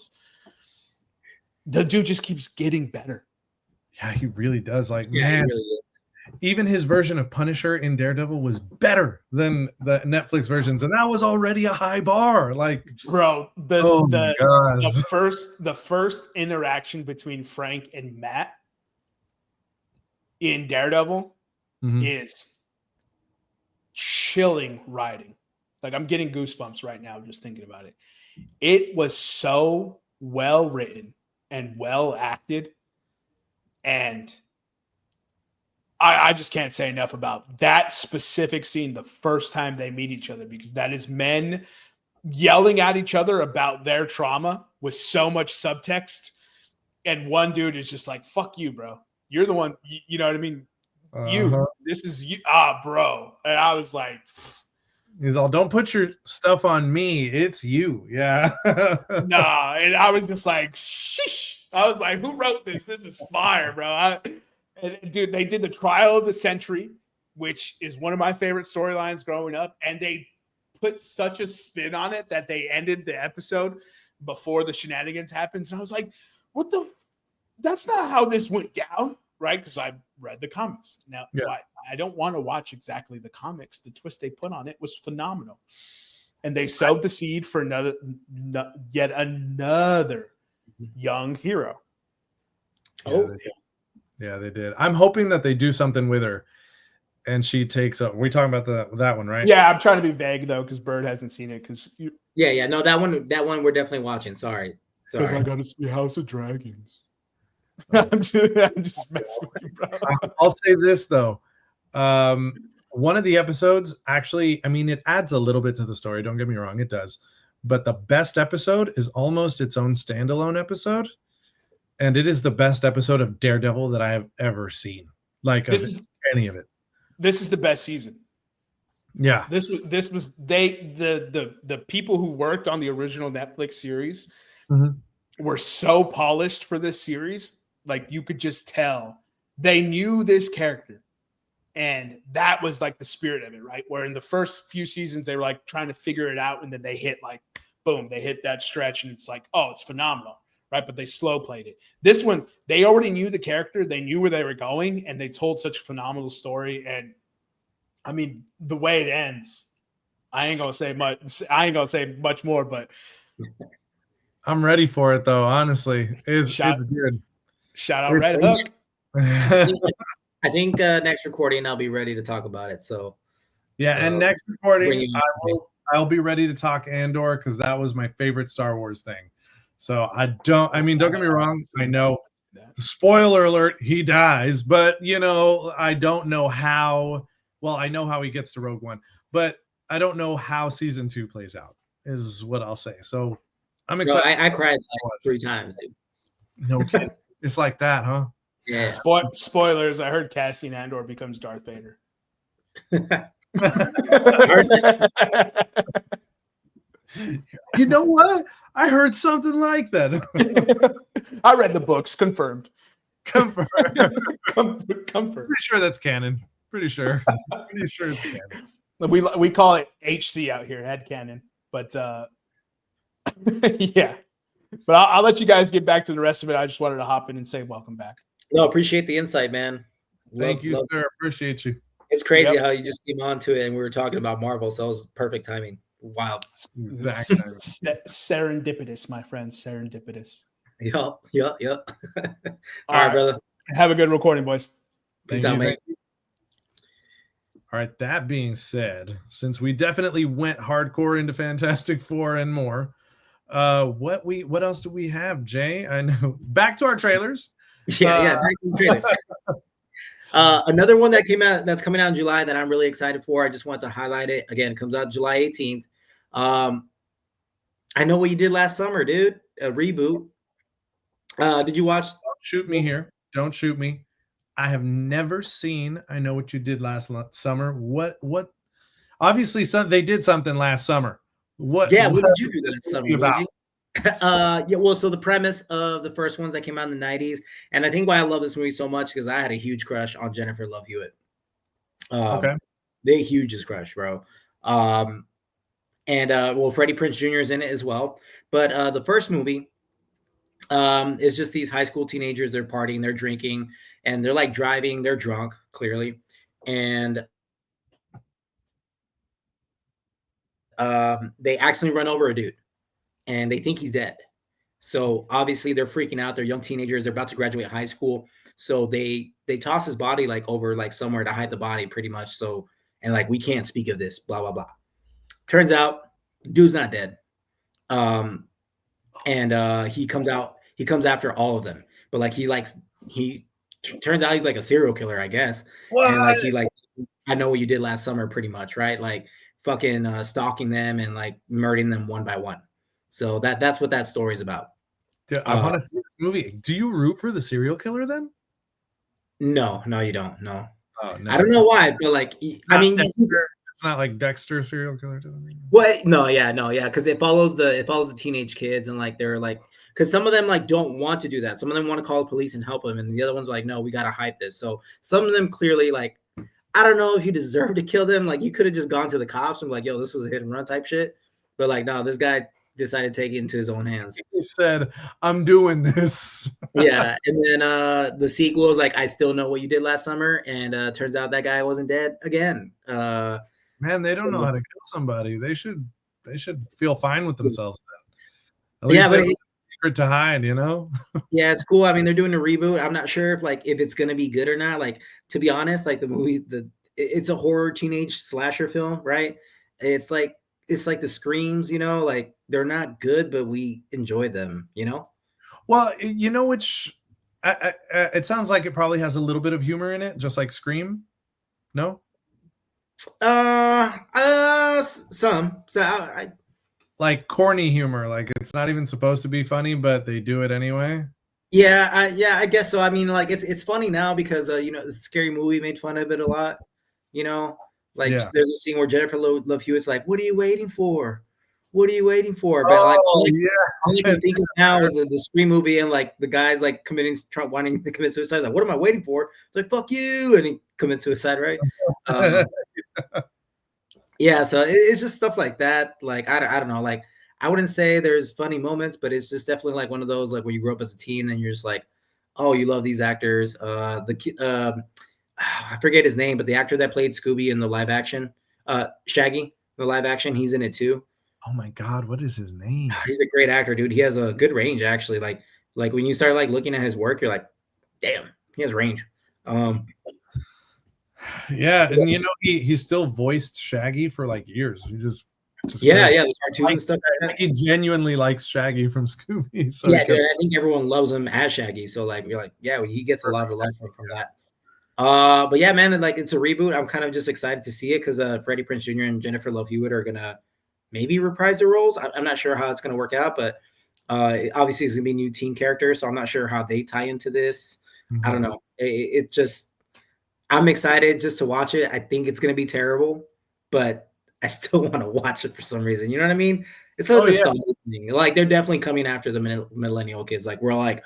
the dude just keeps getting better. Yeah, he really does. Like, Yeah, man, really is. even his version of Punisher in Daredevil was better than the Netflix versions, and that was already a high bar. Like, bro, the first interaction between Frank and Matt in Daredevil is chilling writing. Like, I'm getting goosebumps right now just thinking about it. It was so well written and well acted, and I just can't say enough about that specific scene the first time they meet each other, because that is men yelling at each other about their trauma with so much subtext. And one dude is just like, fuck you, bro. You're the one, you know what I mean? This is you. Bro. And I was like, he's all, don't put your stuff on me. It's you. Yeah. nah. And I was just like, sheesh. I was like, who wrote this? This is fire, bro. And dude, they did the Trial of the Century, which is one of my favorite storylines growing up. And they put such a spin on it that they ended the episode before the shenanigans happens. And I was like, that's not how this went down, right? Because I read the comics. Now, I don't want to watch exactly the comics. The twist they put on it was phenomenal. And they sowed the seed for yet another young hero. Yeah, they did. I'm hoping that they do something with her and she takes up. We're talking about that one, right? Yeah, I'm trying to be vague though, because Bird hasn't seen it. No, that one we're definitely watching. Sorry. Because I got to see House of Dragons. I'm just messing with you, bro. I'll say this though. One of the episodes, actually, I mean, it adds a little bit to the story. Don't get me wrong, it does. But the best episode is almost its own standalone episode. And it is the best episode of Daredevil that I have ever seen. Like, any of it. This is the best season. Yeah. This was the people who worked on the original Netflix series were so polished for this series. Like, you could just tell they knew this character. And that was like the spirit of it, right? Where in the first few seasons, they were like trying to figure it out. And then they hit like, boom, they hit that stretch. And it's like, oh, it's phenomenal. Right, but they slow played it. This one, they already knew the character, they knew where they were going, and they told such a phenomenal story. And I mean, the way it ends, I ain't gonna say much more, but I'm ready for it though. Honestly, it's good. Shout out Red Hook. I think next recording I'll be ready to talk about it. So yeah, and next recording I'll be ready to talk Andor, because that was my favorite Star Wars thing. So don't get me wrong. I know, spoiler alert, he dies, but I don't know how. Well, I know how he gets to Rogue One, but I don't know how season 2 plays out, is what I'll say. So I'm excited. Bro, I cried like 3 times, dude. No kidding. It's like that, huh? Yeah. Spoilers. I heard Cassian Andor becomes Darth Vader. You know what? I heard something like that. I read the books. Confirmed. Confirmed. Confirmed. Pretty sure that's canon. Pretty sure it's canon. We call it HC out here, head canon. But yeah. But I'll let you guys get back to the rest of it. I just wanted to hop in and say welcome back. No, appreciate the insight, man. Thank you, sir. Appreciate you. It's crazy how you just came on to it and we were talking about Marvel, so it was perfect timing. Wow. Exactly. Serendipitous, my friends. Serendipitous. Yep. All right, brother. Have a good recording, boys. Peace out, mate. All right. That being said, since we definitely went hardcore into Fantastic Four and more, what else do we have, Jay? I know. Back to our trailers. Yeah, very cool trailers. Another one that came out that's coming out in July that I'm really excited for. I just want to highlight it. Again, it comes out July 18th. I Know What You Did Last Summer, dude. A reboot. Did you watch? Don't shoot me here. Don't shoot me. I have never seen I Know What You Did Last Summer. What? Obviously, they did something last summer. What? Yeah, what what did you do that summer, about? Luigi? Yeah, well, so the premise of the first ones that came out in the 90s, and I think why I love this movie so much because I had a huge crush on Jennifer Love Hewitt. Okay. The hugest crush, bro. And well, Freddie Prinze Jr. is in it as well. But the first movie is just these high school teenagers. They're partying, they're drinking, and they're like driving. They're drunk, clearly, and they accidentally run over a dude, and they think he's dead. So obviously they're freaking out. They're young teenagers. They're about to graduate high school. So they toss his body like over like somewhere to hide the body, pretty much. So and like we can't speak of this, blah blah blah. Turns out, dude's not dead. And he comes out. He comes after all of them. But like he turns out he's like a serial killer, I guess. What? And like I Know What You Did Last Summer, pretty much, right? Like fucking stalking them and like murdering them one by one. So that's what that story's about. Dude, I want to see this movie. Do you root for the serial killer then? No, you don't. No. Oh, no. I don't know why, but like, I mean, it's not like Dexter serial killer. What? No, yeah, because it follows the teenage kids and like they're like, because some of them like don't want to do that. Some of them want to call the police and help them, and the other ones are like, no, we gotta hide this. So some of them clearly like, I don't know if you deserve to kill them. Like you could have just gone to the cops and be like, yo, this was a hit and run type shit. But like, no, this guy decided to take it into his own hands. He said, I'm doing this. Yeah. And then the sequel is like, I Still Know What You Did Last Summer. And turns out that guy wasn't dead again. Man, they don't know how to kill somebody. They should feel fine with themselves then. At least they have a secret to hide, you know? Yeah, it's cool. I mean, they're doing a reboot. I'm not sure if it's gonna be good or not. Like, to be honest, like the movie, it's a horror teenage slasher film, right? It's like the screams, you know, like they're not good, but we enjoy them, you know? Well, you know, which it sounds like it probably has a little bit of humor in it, just like Scream. No? Some. So like corny humor, like it's not even supposed to be funny, but they do it anyway. Yeah, I guess so. I mean, like it's funny now because you know, the Scary Movie made fun of it a lot. You know, like there's a scene where Jennifer Love Hewitt's like, "What are you waiting for? What are you waiting for?" But like, all I can think of now is the Scream movie and like the guy's like wanting to commit suicide. Like, what am I waiting for? It's like, fuck you, and he commits suicide, right? Yeah, so it's just stuff like that. Like I don't know, like I wouldn't say there's funny moments, but it's just definitely like one of those like when you grow up as a teen and you're just like, oh, you love these actors. I forget his name, but the actor that played Scooby in the live action, Shaggy, the live action, he's in it too. Oh my God, what is his name? He's a great actor, dude. He has a good range, actually. Like when you start like looking at his work, you're like, damn, he has range. Yeah, and you know he still voiced Shaggy for like years. He just yeah, the cartoons and stuff like he genuinely likes Shaggy from Scooby. So yeah, dude, I think everyone loves him as Shaggy. So like you're like, yeah, well, he gets a lot of love from that. But yeah, man, like it's a reboot. I'm kind of just excited to see it because Freddie Prinze Jr. and Jennifer Love Hewitt are gonna maybe reprise their roles. I'm not sure how it's gonna work out, but obviously it's gonna be new teen characters, so I'm not sure how they tie into this. Mm-hmm. I don't know. It just I'm excited just to watch it. I think it's gonna be terrible, but I still want to watch it for some reason. You know what I mean? It's a nostalgia thing. Like they're definitely coming after the millennial kids. Like we're all like,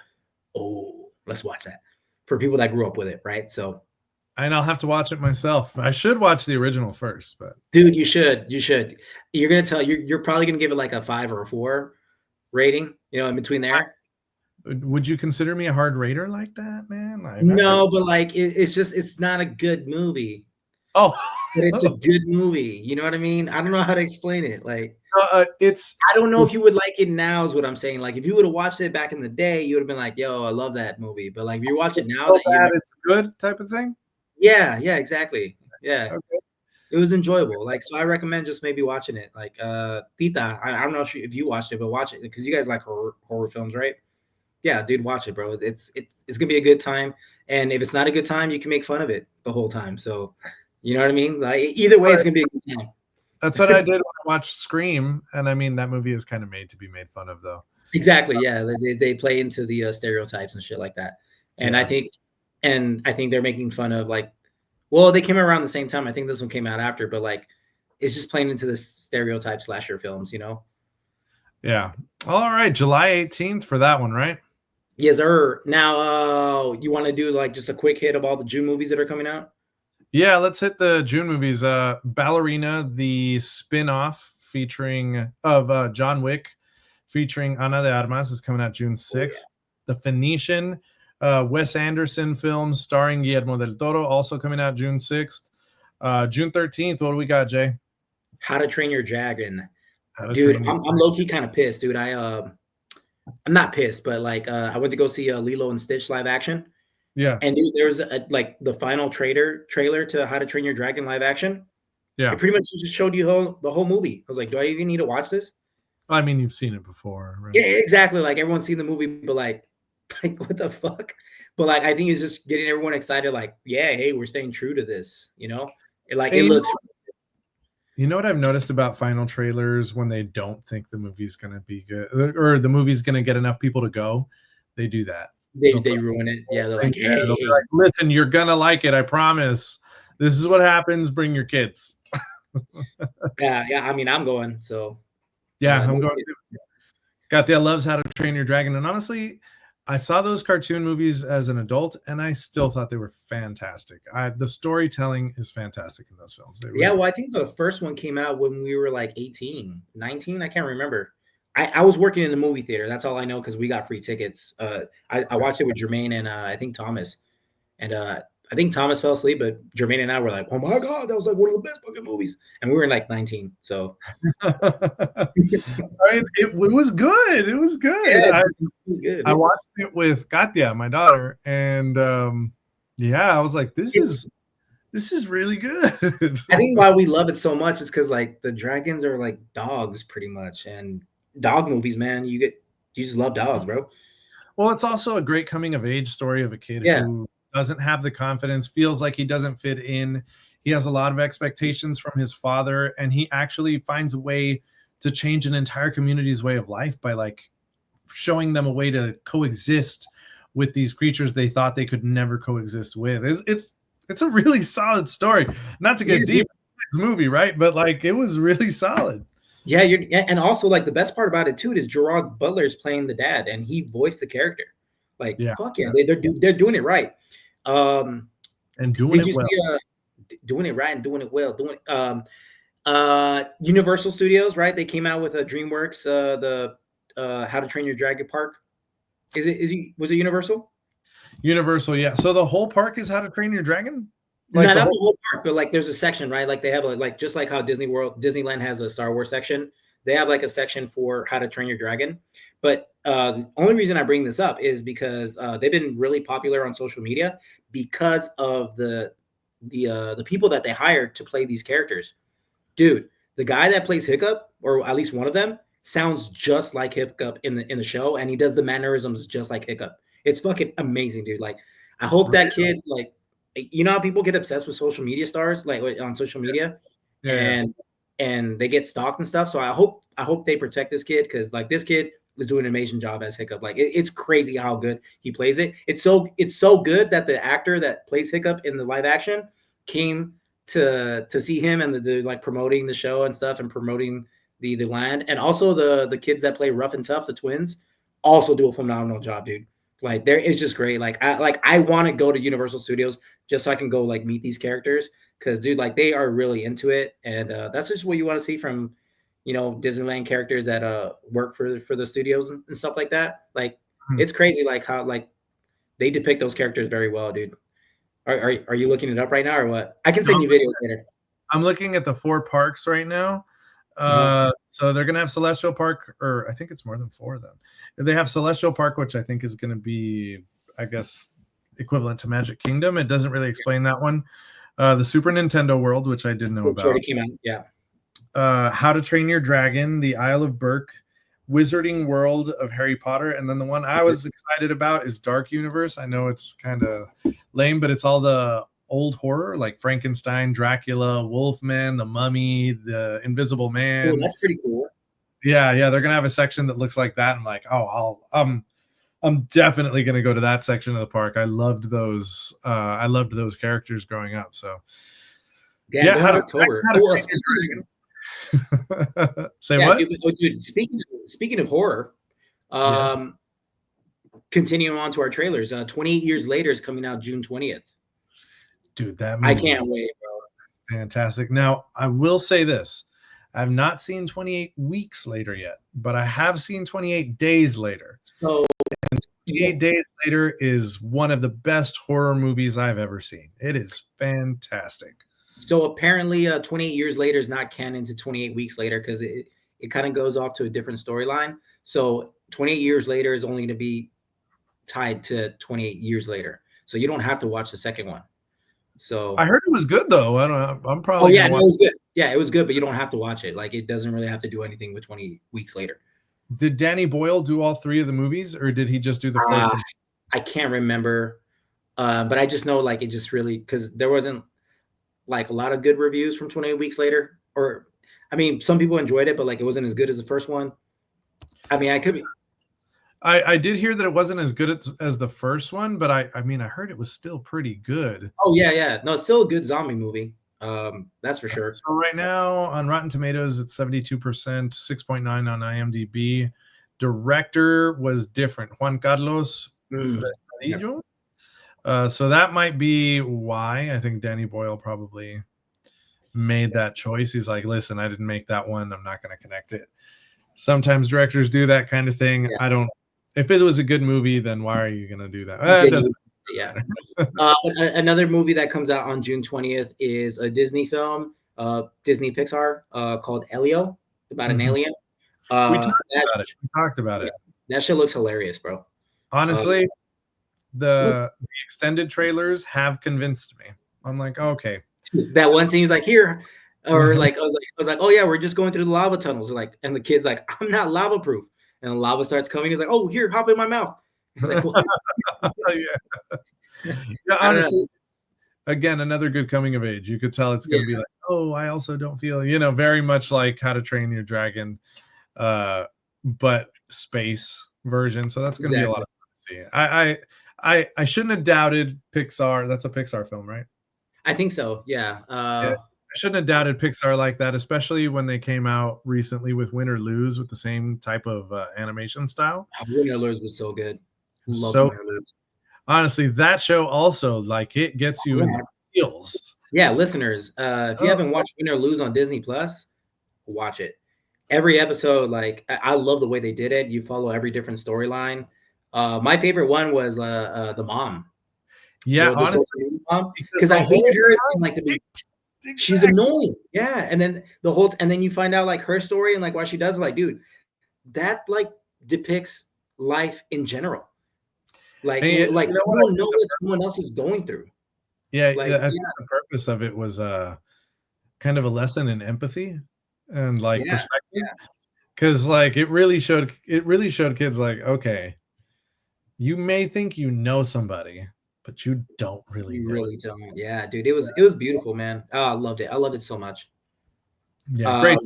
oh, let's watch that for people that grew up with it, right? So, and I'll have to watch it myself. I should watch the original first, but dude, you should. You're gonna tell you're probably gonna give it like a 5 or a 4 rating. You know, in between there. Would you consider me a hard rater like that, man? No, but like it's not a good movie. Oh, but it's a good movie. You know what I mean? I don't know how to explain it. Like I don't know if you would like it now is what I'm saying. Like if you would have watched it back in the day, you would have been like, yo, I love that movie. But like if you watch it now, it's good type of thing. Yeah, exactly. Yeah. Okay. It was enjoyable. Like, so I recommend just maybe watching it. Like Tita, I don't know if you watched it, but watch it because you guys like horror films, right? yeah, dude, watch it, bro. It's gonna be a good time. And if it's not a good time, you can make fun of it the whole time. So, you know what I mean? Like either way, it's gonna be a good time. That's what I did when I watched Scream, and I mean that movie is kind of made to be made fun of, though. Exactly. Yeah, they play into the stereotypes and shit like that. And Yeah. I think they're making fun of like, well, they came around the same time. I think this one came out after, but like, it's just playing into the stereotype slasher films, you know? Yeah. All right, July 18th for that one, right? Yes, sir. Now, you want to do like just a quick hit of all the June movies that are coming out? Yeah, let's hit the June movies. Ballerina, the spin-off featuring of John Wick, featuring Ana de Armas, is coming out June 6th. The Phoenician, Wes Anderson film starring Guillermo del Toro, also coming out June 6th. June 13th, what do we got, Jay? How to Train Your Dragon. How to Dude, Train Your I'm low-key kind of pissed, dude. I'm not pissed, but like I went to go see Lilo and Stitch live action. Yeah. And dude, there was like the final trailer to How to Train Your Dragon live action. Yeah. It pretty much just showed you the whole movie. I was like, do I even need to watch this? I mean, you've seen it before, right? Yeah, exactly. Like everyone's seen the movie, but like what the fuck? But like I think it's just getting everyone excited. Like, yeah, hey, we're staying true to this. You know, it looks. You know what I've noticed about final trailers when they don't think the movie's going to be good or the movie's going to get enough people to go, they do that. They ruin it. Yeah, they're like, hey. They'll be like, listen, you're going to like it. I promise. This is what happens. Bring your kids. Yeah. I mean, I'm going. So yeah, I'm going. Got the Loves How to Train Your Dragon. And honestly, I saw those cartoon movies as an adult, and I still thought they were fantastic. The storytelling is fantastic in those films. Yeah, well, I think the first one came out when we were like 18, 19. I can't remember. I was working in the movie theater. That's all I know because we got free tickets. I watched it with Jermaine and I think Thomas. And I think Thomas fell asleep, but Jermaine and I were like, oh my God, that was like one of the best fucking movies. And we were like 19. So it was good. It was good. Yeah, I watched it with Katya, my daughter, and I was like, this is really good. I think why we love it so much is because like the dragons are like dogs pretty much, and dog movies, man, you just love dogs, bro. Well, it's also a great coming of age story of a kid who doesn't have the confidence, feels like he doesn't fit in. He has a lot of expectations from his father, and he actually finds a way to change an entire community's way of life by like showing them a way to coexist with these creatures they thought they could never coexist with. It's a really solid story. Not to get deep in this movie, right? But like it was really solid. Yeah, and also like the best part about it too is Gerard Butler's playing the dad, and he voiced the character. Like, fuck yeah, they're doing it right. And doing it well. Doing it right and doing it well. Universal Studios, right? They came out with a DreamWorks, the How to Train Your Dragon Park. Was it Universal? Universal, yeah. So the whole park is How to Train Your Dragon? Like not the whole park, but like there's a section, right? Like they have like just like how Disneyland has a Star Wars section. They have like a section for How to Train Your Dragon. But the only reason I bring this up is because they've been really popular on social media because of the people that they hired to play these characters. Dude, the guy that plays Hiccup, or at least one of them, sounds just like Hiccup in the show, and he does the mannerisms just like Hiccup. It's fucking amazing, dude. Like, I hope that kid, like, you know how people get obsessed with social media stars, like on social media, and they get stalked and stuff. So I hope they protect this kid because like this kid is doing an amazing job as Hiccup. Like it's crazy how good he plays it. It's so good that the actor that plays Hiccup in the live action came to see him and the like promoting the show and stuff and promoting the land, and also the kids that play Rough and Tough, the twins, also do a phenomenal job, dude. Like it's just great. Like I want to go to Universal Studios just so I can go like meet these characters because dude, like they are really into it, and that's just what you want to see from Disneyland characters that work for the studios and stuff like that. Like it's crazy like how like they depict those characters very well, dude. Are you looking it up right now or what? I can send you videos later. I'm looking at the 4 parks right now. So they're gonna have Celestial Park, or I think it's more than 4 then. They have Celestial Park, which I think is gonna be, I guess, equivalent to Magic Kingdom. It doesn't really explain that one. The Super Nintendo World, which I didn't know about. Already came out, yeah. How to Train Your Dragon, the Isle of Berk, wizarding world of Harry Potter. And then the one I was excited about is Dark Universe. I know it's kind of lame, but it's all the old horror like Frankenstein, Dracula, Wolfman, the Mummy, the Invisible Man. Oh, that's pretty cool. Yeah, they're gonna have a section that looks like that. I'm like, oh, I'm definitely gonna go to that section of the park. I loved those. I loved those characters growing up. So yeah, how October. Say what? Dude, speaking of horror, Yes. continuing on to our trailers. 28 Years Later is coming out June 20th. Dude, that movie, I can't wait, bro. Fantastic. Now, I will say this. I've not seen 28 Weeks Later yet, but I have seen 28 Days Later. So, and 28 Days Later is one of the best horror movies I've ever seen. It is fantastic. So apparently 28 Years Later is not canon to 28 Weeks Later because it kind of goes off to a different storyline. So 28 Years Later is only going to be tied to 28 Years Later. So you don't have to watch the second one. So I heard it was good though. I don't know. I'm probably. Oh yeah, no, it was good. Yeah, it was good, but you don't have to watch it. Like it doesn't really have to do anything with 20 Weeks Later. Did Danny Boyle do all three of the movies, or did he just do the first one? I can't remember, but I just know like it just really because there wasn't like a lot of good reviews from 28 Weeks Later. Or I mean, some people enjoyed it, but like it wasn't as good as the first one. I mean, I could be. I did hear that it wasn't as good as the first one, but I mean, I heard it was still pretty good. Oh yeah. No, it's still a good zombie movie. That's for sure. So right now on Rotten Tomatoes, it's 72%, 6.9 on IMDb. Director was different, Juan Carlos Fresnadillo. So that might be why I think Danny Boyle probably made that choice. He's like, listen, I didn't make that one. I'm not going to connect it. Sometimes directors do that kind of thing. Yeah. I don't. If it was a good movie, then why are you going to do that? It doesn't. Yeah. Another movie that comes out on June 20th is a Disney film, Disney Pixar, called Elio, about an alien. We talked about it. That shit looks hilarious, bro. Honestly, the extended trailers have convinced me. I'm like, okay. That one scene is like here, or like I was like, oh yeah, we're just going through the lava tunnels. Like, and the kid's like, I'm not lava proof, and the lava starts coming. He's like, oh here, hop in my mouth. He's like, well, yeah, honestly, again, another good coming of age. You could tell it's going to be like, oh, I also don't feel, very much like How to Train Your Dragon, but space version. So that's going to be a lot of fun to see. I shouldn't have doubted Pixar. That's a Pixar film, right? I think so. Yeah. I shouldn't have doubted Pixar like that, especially when they came out recently with Win or Lose with the same type of animation style. Win or Lose was so good. Honestly, that show also, like, it gets you in the feels. Yeah, listeners, if you haven't watched Win or Lose on Disney Plus, watch it. Every episode, like, I love the way they did it. You follow every different storyline. My favorite one was the mom. Yeah, honestly, because I hated her. Like she's annoying. Yeah, and then then you find out like her story and like why she does. Like, dude, that like depicts life in general. Like, you don't know what someone else is going through. Yeah, I think the purpose of it was kind of a lesson in empathy and like perspective. Because like it really showed kids like, okay, you may think you know somebody, but you don't really know. Really don't. Yeah, dude, it was beautiful, man. Oh, I loved it. I loved it so much. Yeah, great.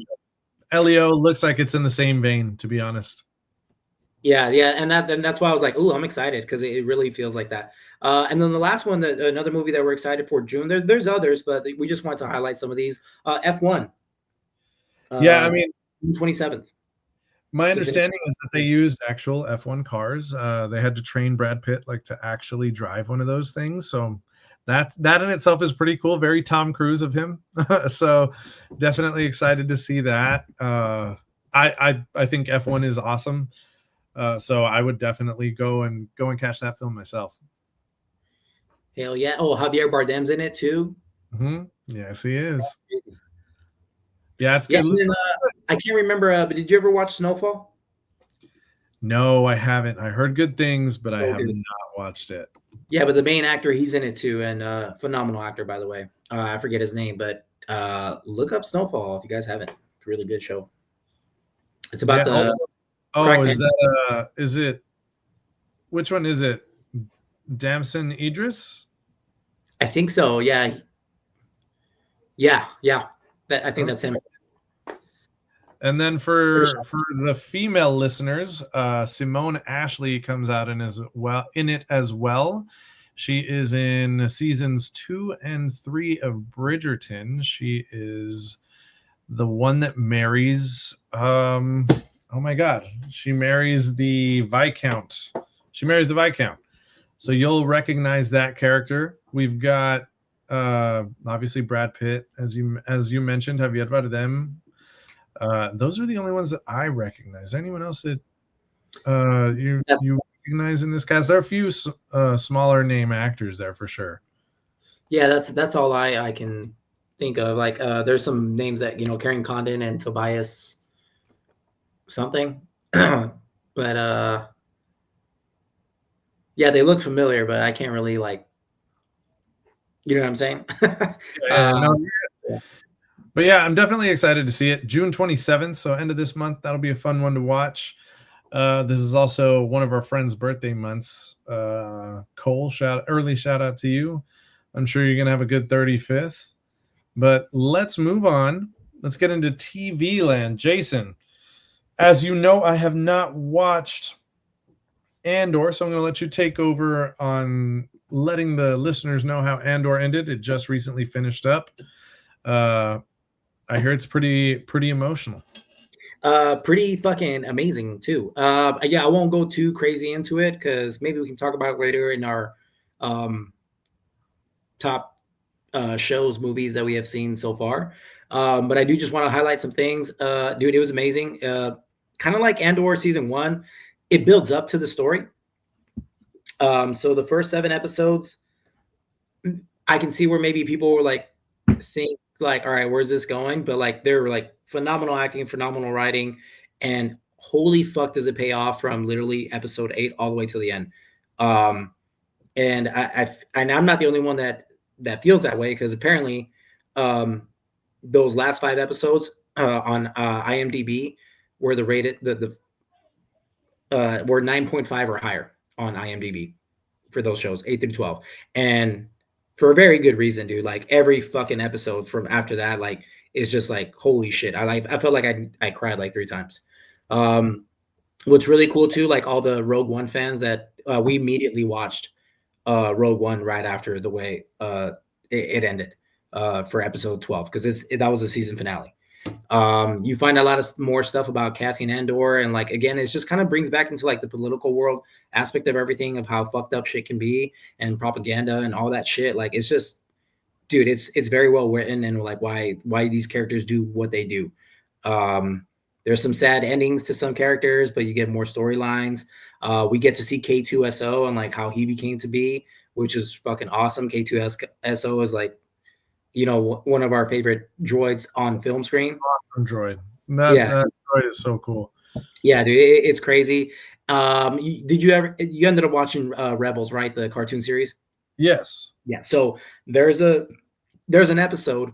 Elio looks like it's in the same vein, to be honest. Yeah, and that's why I was like, "Ooh, I'm excited," because it really feels like that. And then the last one, another movie that we're excited for June. There's others, but we just want to highlight some of these. F1. Yeah, I mean, 27th. My understanding is that they used actual F1 cars. They had to train Brad Pitt like to actually drive one of those things. So that in itself is pretty cool. Very Tom Cruise of him. So definitely excited to see that. I think F1 is awesome. So I would definitely go and catch that film myself. Hell yeah! Oh, Javier Bardem's in it too. Mm-hmm. Yes, he is. Yeah, it's good. Yeah, I can't remember, but did you ever watch Snowfall? No, I haven't. I heard good things, but I have not watched it. Yeah, but the main actor, he's in it too, and phenomenal actor, by the way. I forget his name, but look up Snowfall if you guys haven't. It's a really good show. It's about Oh, Correct. is it which one is it? Damson Idris? I think so. Yeah. Yeah. I think that's him. And then for the female listeners, Simone Ashley comes out in it as well. She is in seasons 2 and 3 of Bridgerton. She is the one that marries oh my god, she marries the Viscount. So you'll recognize that character. We've got obviously Brad Pitt, as you mentioned. Have you heard about them? Those are the only ones that I recognize. Anyone else that you recognize in this cast? There are a few smaller name actors there for sure. Yeah, that's all I can think of. Like, there's some names that Karen Condon and Tobias something, but yeah, they look familiar, but I can't really like, you know what I'm saying? Yeah. But yeah, I'm definitely excited to see it. June 27th, so end of this month. That'll be a fun one to watch. This is also one of our friends' birthday months. Cole, early shout out to you. I'm sure you're gonna have a good 35th. But let's move on. Let's get into TV land. Jason, as you know, I have not watched Andor, so I'm going to let you take over on letting the listeners know how Andor ended. It just recently finished up. I hear it's pretty emotional. Pretty fucking amazing too. Yeah, I won't go too crazy into it because maybe we can talk about it later in our top shows, movies that we have seen so far. But I do just want to highlight some things. Dude, it was amazing. Kind of like Andor season 1, it builds up to the story. So the first 7 episodes, I can see where maybe people were like, think like, all right, where's this going? But like, they're like phenomenal acting, phenomenal writing, and holy fuck, does it pay off from literally episode 8 all the way to the end. And I'm not the only one that feels that way, because apparently those last 5 episodes on IMDb were the rated were 9.5 or higher on IMDb for those shows, 8 through 12, and for a very good reason, dude. Like every fucking episode from after that, like, is just like holy shit. I felt like I cried like 3 times. What's really cool too, like all the Rogue One fans that we immediately watched Rogue One right after the way it ended for episode 12, because that was a season finale. You find a lot of more stuff about Cassian Andor, and like again, it just kind of brings back into like the political world aspect of everything, of how fucked up shit can be, and propaganda and all that shit. Like it's just, dude, it's very well written, and like why these characters do what they do. There's some sad endings to some characters, but you get more storylines. We get to see K2SO and like how he became to be, which is fucking awesome. K2SO is like, one of our favorite droids on film screen. Awesome droid. That droid is so cool. Yeah, dude, it's crazy. You ended up watching Rebels, right? The cartoon series? Yes. Yeah. So there's an episode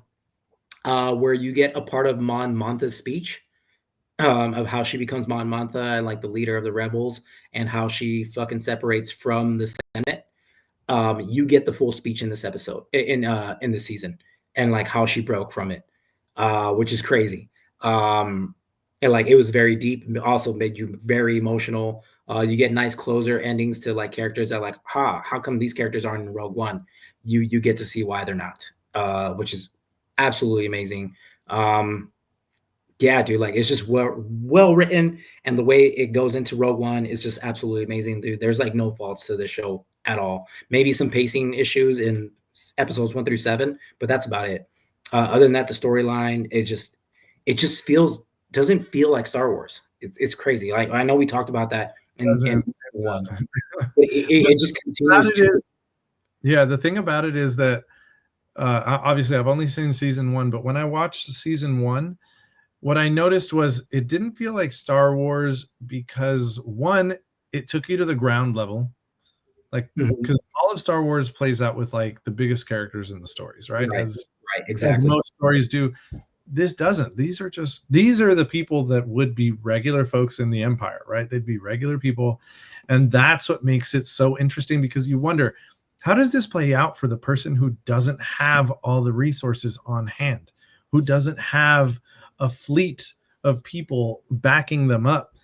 where you get a part of Mon Mothma's speech, of how she becomes Mon Mothma and like the leader of the rebels, and how she fucking separates from the Senate. You get the full speech in this episode, in this season, and like how she broke from it, which is crazy. And like it was very deep, also made you very emotional. You get nice closer endings to like characters that like, how come these characters aren't in Rogue One? You get to see why they're not, which is absolutely amazing. Yeah, dude, like it's just well written, and the way it goes into Rogue One is just absolutely amazing, dude. There's like no faults to the show at all. Maybe some pacing issues in episodes 1 through 7, but that's about it. Other than that, the storyline, it just doesn't feel like Star Wars. It's crazy. Like I know we talked about that in one. It just continues. Yeah, the thing about it is that obviously I've only seen season 1, but when I watched season 1, what I noticed was it didn't feel like Star Wars because, one, it took you to the ground level. Like, because all of Star Wars plays out with like the biggest characters in the stories, right? Right, As exactly. most stories do. this doesn't. These are the people that would be regular folks in the Empire, right? They'd be regular people. And that's what makes it so interesting, because you wonder, how does this play out for the person who doesn't have all the resources on hand, who doesn't have a fleet of people backing them up?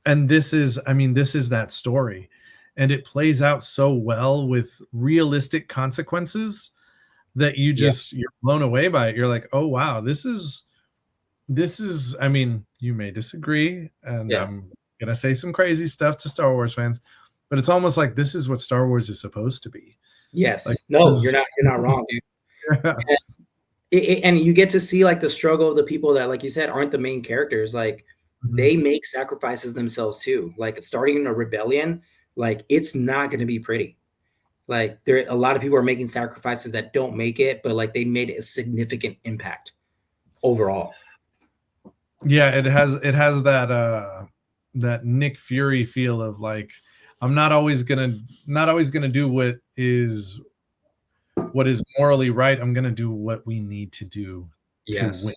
And this is that story. And it plays out so well with realistic consequences that you're blown away by it. You're like, oh wow, this is, I mean, you may disagree, and I'm gonna say some crazy stuff to Star Wars fans, but it's almost like this is what Star Wars is supposed to be. Yes. Like, No, you're not wrong, dude. And you get to see like the struggle of the people that, like you said, aren't the main characters. Like they make sacrifices themselves too. Like starting a rebellion, like it's not going to be pretty. Like a lot of people are making sacrifices that don't make it, but like they made a significant impact overall. Yeah, it has that Nick Fury feel of like, I'm not always gonna do what is morally right. I'm gonna do what we need to do to win.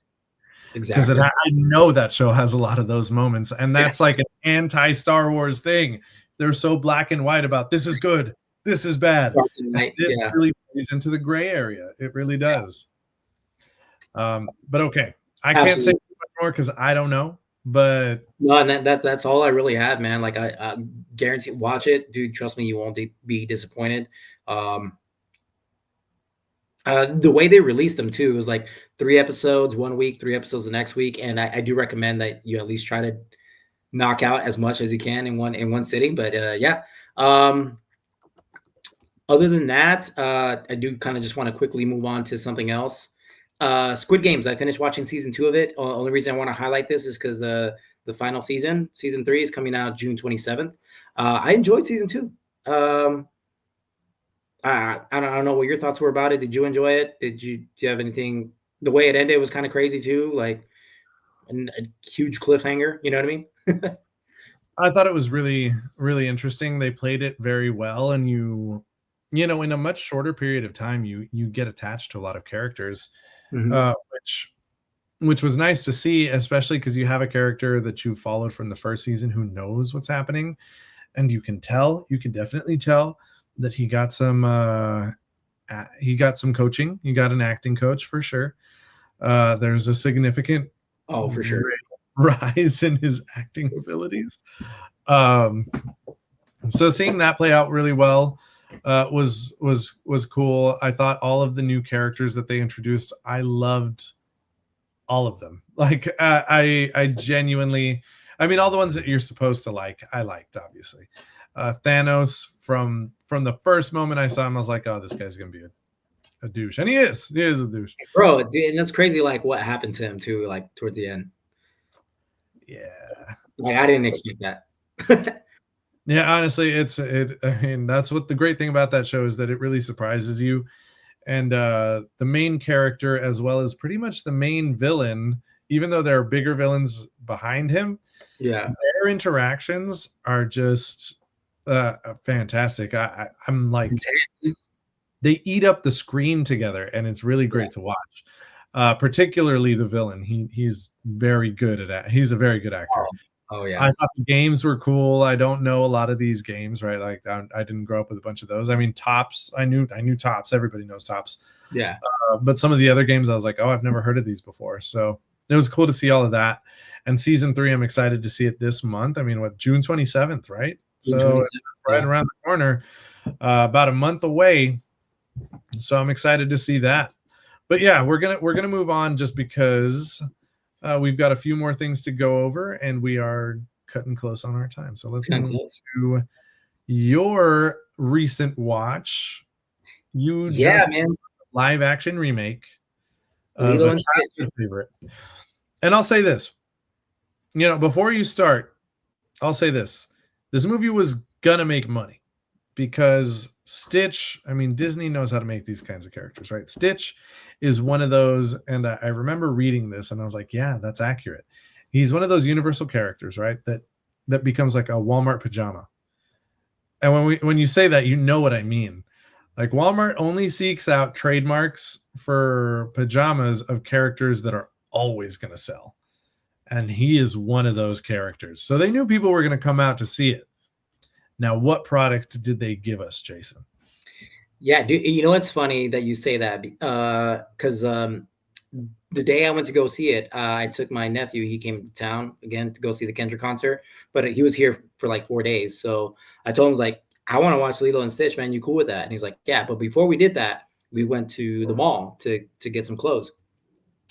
Exactly. Because I know that show has a lot of those moments, and that's like an anti-Star Wars thing. They're so black and white about this is good, this is bad. This really plays into the gray area. It really does. But okay, I can't say too much more because I don't know. But no, and that's all I really have, man. Like I guarantee, watch it, dude. Trust me, you won't be disappointed. The way they released them too was like 3 episodes one week, 3 episodes the next week, and I do recommend that you at least try to knock out as much as you can in one sitting. But other than that, I do kind of just want to quickly move on to something else. Squid Games. I finished watching season 2 of it. Only reason I want to highlight this is because the final season 3, is coming out June 27th. I enjoyed season 2. I don't know what your thoughts were about it. Did you enjoy it? Do you have anything? The way it ended was kind of crazy too, like a huge cliffhanger. You know what I mean? I thought it was really, really interesting. They played it very well, and you know, in a much shorter period of time, you get attached to a lot of characters, which was nice to see, especially because you have a character that you followed from the first season who knows what's happening, and you can definitely tell that he got some coaching. He got an acting coach for sure. There's a significant for sure rise in his acting abilities. So seeing that play out really well was cool. I thought all of the new characters that they introduced, I loved all of them. Like I genuinely, I mean, all the ones that you're supposed to like, I liked, obviously. Thanos, from the first moment I saw him, I was like, oh, this guy's gonna be a douche, and he is a douche, bro. And that's crazy, like what happened to him too, like toward the end. Yeah, like I didn't expect that. Yeah, honestly, I mean, that's what the great thing about that show is, that it really surprises you. And the main character, as well as pretty much the main villain, even though there are bigger villains behind him, their interactions are just fantastic. I'm like, they eat up the screen together, and it's really great to watch. Particularly the villain, he's very good at that. He's a very good actor. Oh yeah. I thought the games were cool. I don't know a lot of these games, right? Like I didn't grow up with a bunch of those. I mean, Tops, I knew Tops. Everybody knows Tops. Yeah. But some of the other games, I was like, oh, I've never heard of these before. So it was cool to see all of that. And season 3, I'm excited to see it this month. I mean, June 27th, right? June so 27th, right around the corner, about a month away. So I'm excited to see that. But yeah, we're gonna move on, just because we've got a few more things to go over, and we are cutting close on our time. So let's move to your recent watch. You just live action remake of a childhood favorite. And I'll say this, before you start, I'll say this movie was gonna make money, because Stitch, I mean, Disney knows how to make these kinds of characters, right? Stitch is one of those, and I remember reading this, and I was like, yeah, that's accurate. He's one of those universal characters, right? That becomes like a Walmart pajama. And when you say that, you know what I mean. Like, Walmart only seeks out trademarks for pajamas of characters that are always going to sell. And he is one of those characters. So they knew people were going to come out to see it. Now, what product did they give us, Jason? Yeah, dude, you know, it's funny that you say that because the day I went to go see it, I took my nephew. He came to town again to go see the Kendrick concert, but he was here for like 4 days. So I told him, like, I want to watch Lilo and Stitch, man. You cool with that? And he's like, yeah. But before we did that, we went to the mall to get some clothes.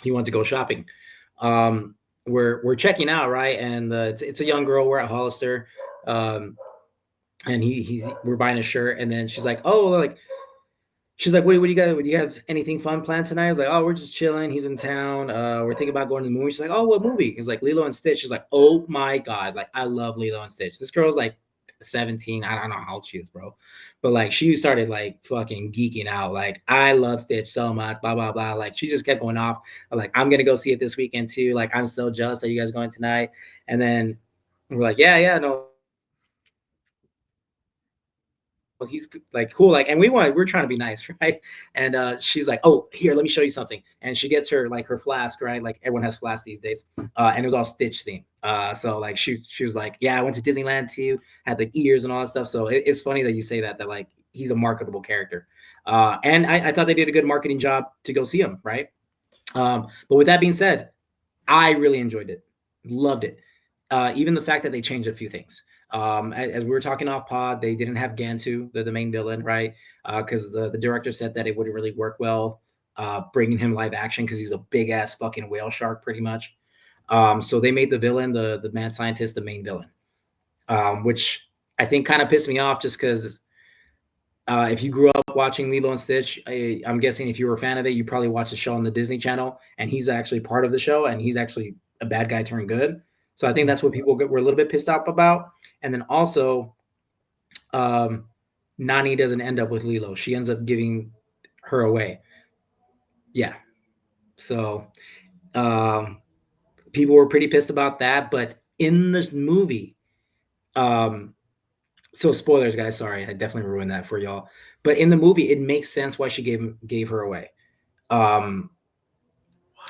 He wanted to go shopping. We're checking out, right? And it's a young girl. We're at Hollister, and we're buying a shirt, and then she's like, oh, like. She's like, wait, what do you got? Do you have anything fun planned tonight? I was like, oh, we're just chilling. He's in town. We're thinking about going to the movie. She's like, oh, what movie? He's like, Lilo and Stitch. She's like, oh my God. Like, I love Lilo and Stitch. This girl's like 17. I don't know how old she is, bro. But like, she started like fucking geeking out. Like, I love Stitch so much, blah, blah, blah. Like, she just kept going off. Like, I'm going to go see it this weekend too. Like, I'm so jealous that you guys going tonight. And then we're like, yeah, no. He's like cool, like, and we're trying to be nice, right? And she's like, oh, here, let me show you something. And she gets her like her flask, right? Like everyone has flasks these days. And it was all Stitch themed. So like she was like, yeah, I went to Disneyland too, had the ears and all that stuff. So it's funny that you say that like he's a marketable character. And I thought they did a good marketing job to go see him, right? But with that being said, I really enjoyed it, loved it. Even the fact that they changed a few things. As we were talking off pod, they didn't have Gantu, the main villain, right? Because the director said that it wouldn't really work well bringing him live action because he's a big ass fucking whale shark, pretty much. So they made the villain, the mad scientist, the main villain, which I think kind of pissed me off just because if you grew up watching Lilo and Stitch, I'm guessing if you were a fan of it, you probably watched the show on the Disney Channel, and he's actually part of the show, and he's actually a bad guy turned good. So I think that's what people were a little bit pissed off about. And then also, Nani doesn't end up with Lilo. She ends up giving her away. Yeah. So people were pretty pissed about that. But in this movie, so spoilers, guys. Sorry, I definitely ruined that for y'all. But in the movie, it makes sense why she gave her away.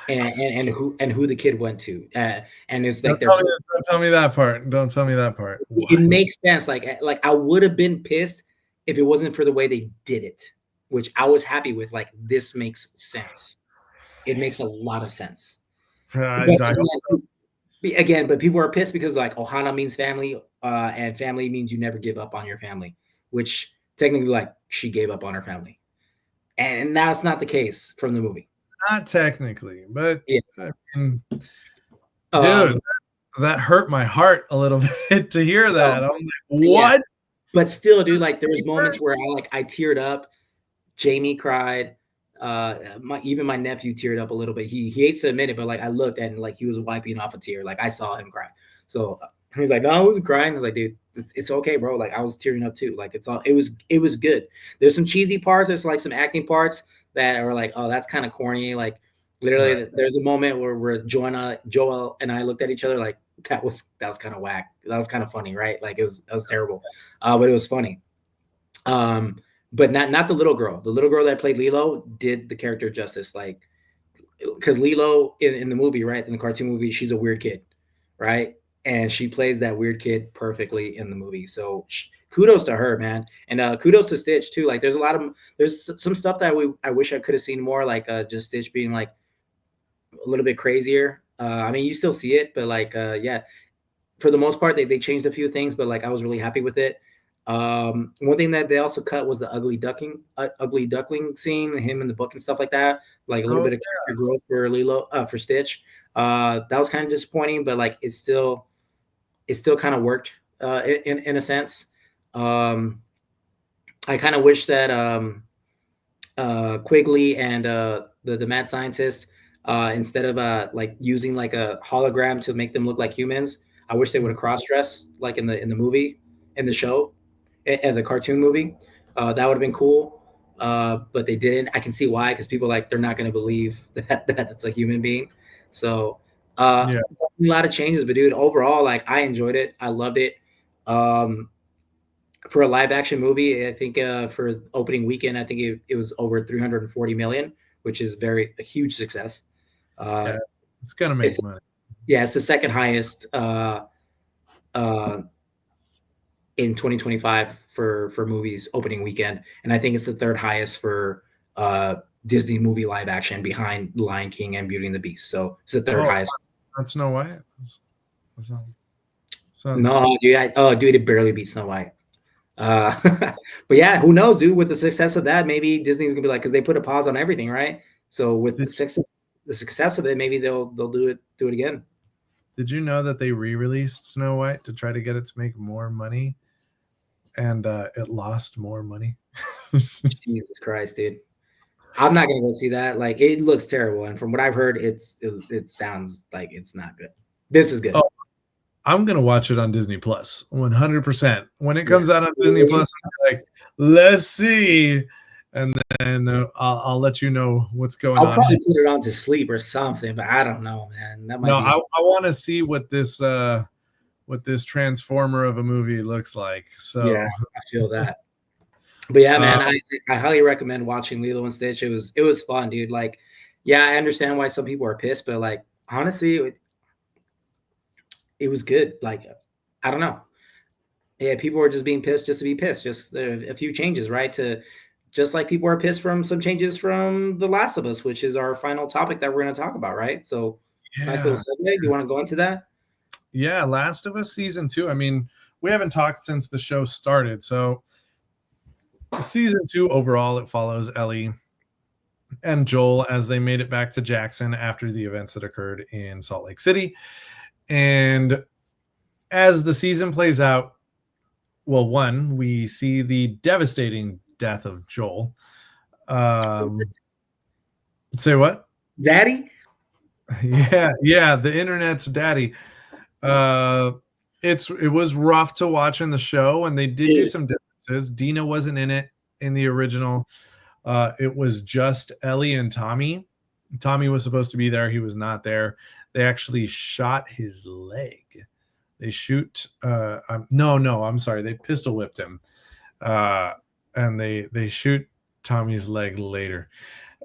And who the kid went to, and it's like don't tell me that part. Don't tell me that part. It makes sense. Like I would have been pissed if it wasn't for the way they did it, which I was happy with. Like, this makes sense. It makes a lot of sense. But people are pissed because like Ohana means family, and family means you never give up on your family, which technically like she gave up on her family, and that's not the case from the movie. Not technically, but yeah. I mean, dude, that hurt my heart a little bit to hear that. I'm like, what? Yeah. But still, dude, like there was moments where I teared up. Jamie cried. Even my nephew teared up a little bit. He hates to admit it, but like I looked and like he was wiping off a tear. Like I saw him cry. So he's like, no, I wasn't crying. I was like, dude, it's okay, bro. Like I was tearing up too. Like it was good. There's some cheesy parts. There's like some acting parts that are like, oh, that's kind of corny. Like literally, right. There's a moment where Joel and I looked at each other like that was kind of whack. That was kind of funny, right? Like that was terrible, but it was funny. But not the little girl. The little girl that played Lilo did the character justice. Like, because Lilo in the movie, right, in the cartoon movie, she's a weird kid, right? And she plays that weird kid perfectly in the movie. So kudos to her, man. And kudos to Stitch too. Like there's some stuff that I wish I could have seen more, like just Stitch being like a little bit crazier. I mean, you still see it, but like yeah, for the most part, they changed a few things, but like I was really happy with it. One thing that they also cut was the ugly duckling scene, him in the book and stuff like that. Like a little bit of character growth for Lilo, for Stitch. That was kind of disappointing, but like it still kind of worked in a sense. I kind of wish that Quigley and the mad scientist, instead of like using like a hologram to make them look like humans, I wish they would have cross-dressed like in the movie, in the show, in the cartoon movie. That would have been cool. But they didn't. I can see why, because people like they're not going to believe that it's a human being. So a lot of changes, but dude, overall, like I enjoyed it. I loved it. For a live action movie, I think for opening weekend, I think it was over 340 million, which is a huge success. It's gonna make It's- money. Yeah, it's the second highest in 2025 for movies opening weekend, and I think it's the third highest for Disney movie live action behind Lion King and Beauty and the Beast. So it's the third highest. That's Snow White. That's not- so No, dude, it barely beat Snow White. But yeah, who knows, dude? With the success of that, maybe Disney's gonna be like, because they put a pause on everything, right? So with the success of it, maybe they'll do it again. Did you know that they re-released Snow White to try to get it to make more money, and it lost more money? Jesus Christ, dude! I'm not gonna go see that. Like, it looks terrible, and from what I've heard, it sounds like it's not good. This is good. Oh, I'm gonna watch it on Disney Plus 100%. When it comes out on Disney Plus, I'm like, let's see, and then I'll let you know what's going on. I'll probably put it on to sleep or something, but I don't know, man. That might No, be. I want to see what this transformer of a movie looks like. So Yeah, I feel that. But yeah, man, I highly recommend watching Lilo and Stitch. It was fun, dude. Like, yeah, I understand why some people are pissed, but like, honestly, it was good. Like, I don't know. Yeah, people were just being pissed just to be pissed. Just a few changes, right? To just like people are pissed from some changes from The Last of Us, which is our final topic that we're going to talk about, right? So, nice little segue. Do you want to go into that? Yeah, Last of Us season 2. I mean, we haven't talked since the show started. So, season 2 overall, it follows Ellie and Joel as they made it back to Jackson after the events that occurred in Salt Lake City. And as the season plays out, well, one, we see the devastating death of Joel. Say what? Daddy? Yeah, the internet's daddy. It was rough to watch in the show, and they did do some differences. Dina wasn't in it in the original. It was just Ellie and Tommy. Tommy was supposed to be there. He was not there. They actually shot his leg. They shoot. No, I'm sorry. They pistol whipped him, and they shoot Tommy's leg later.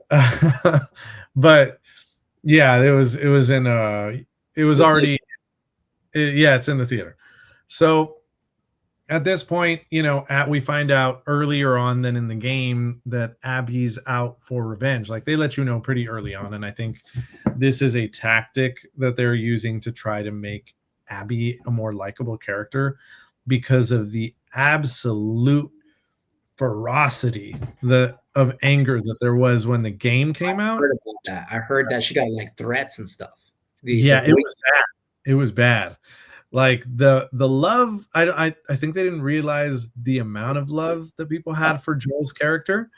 But yeah, it was already. It's in the theater. So at this point, we find out earlier on than in the game that Abby's out for revenge. Like, they let you know pretty early on, and I think this is a tactic that they're using to try to make Abby a more likable character because of the absolute ferocity of anger that there was when the game came out. I heard that she got like threats and stuff. It was bad. It was bad. Like the love, I think they didn't realize the amount of love that people had for Joel's character,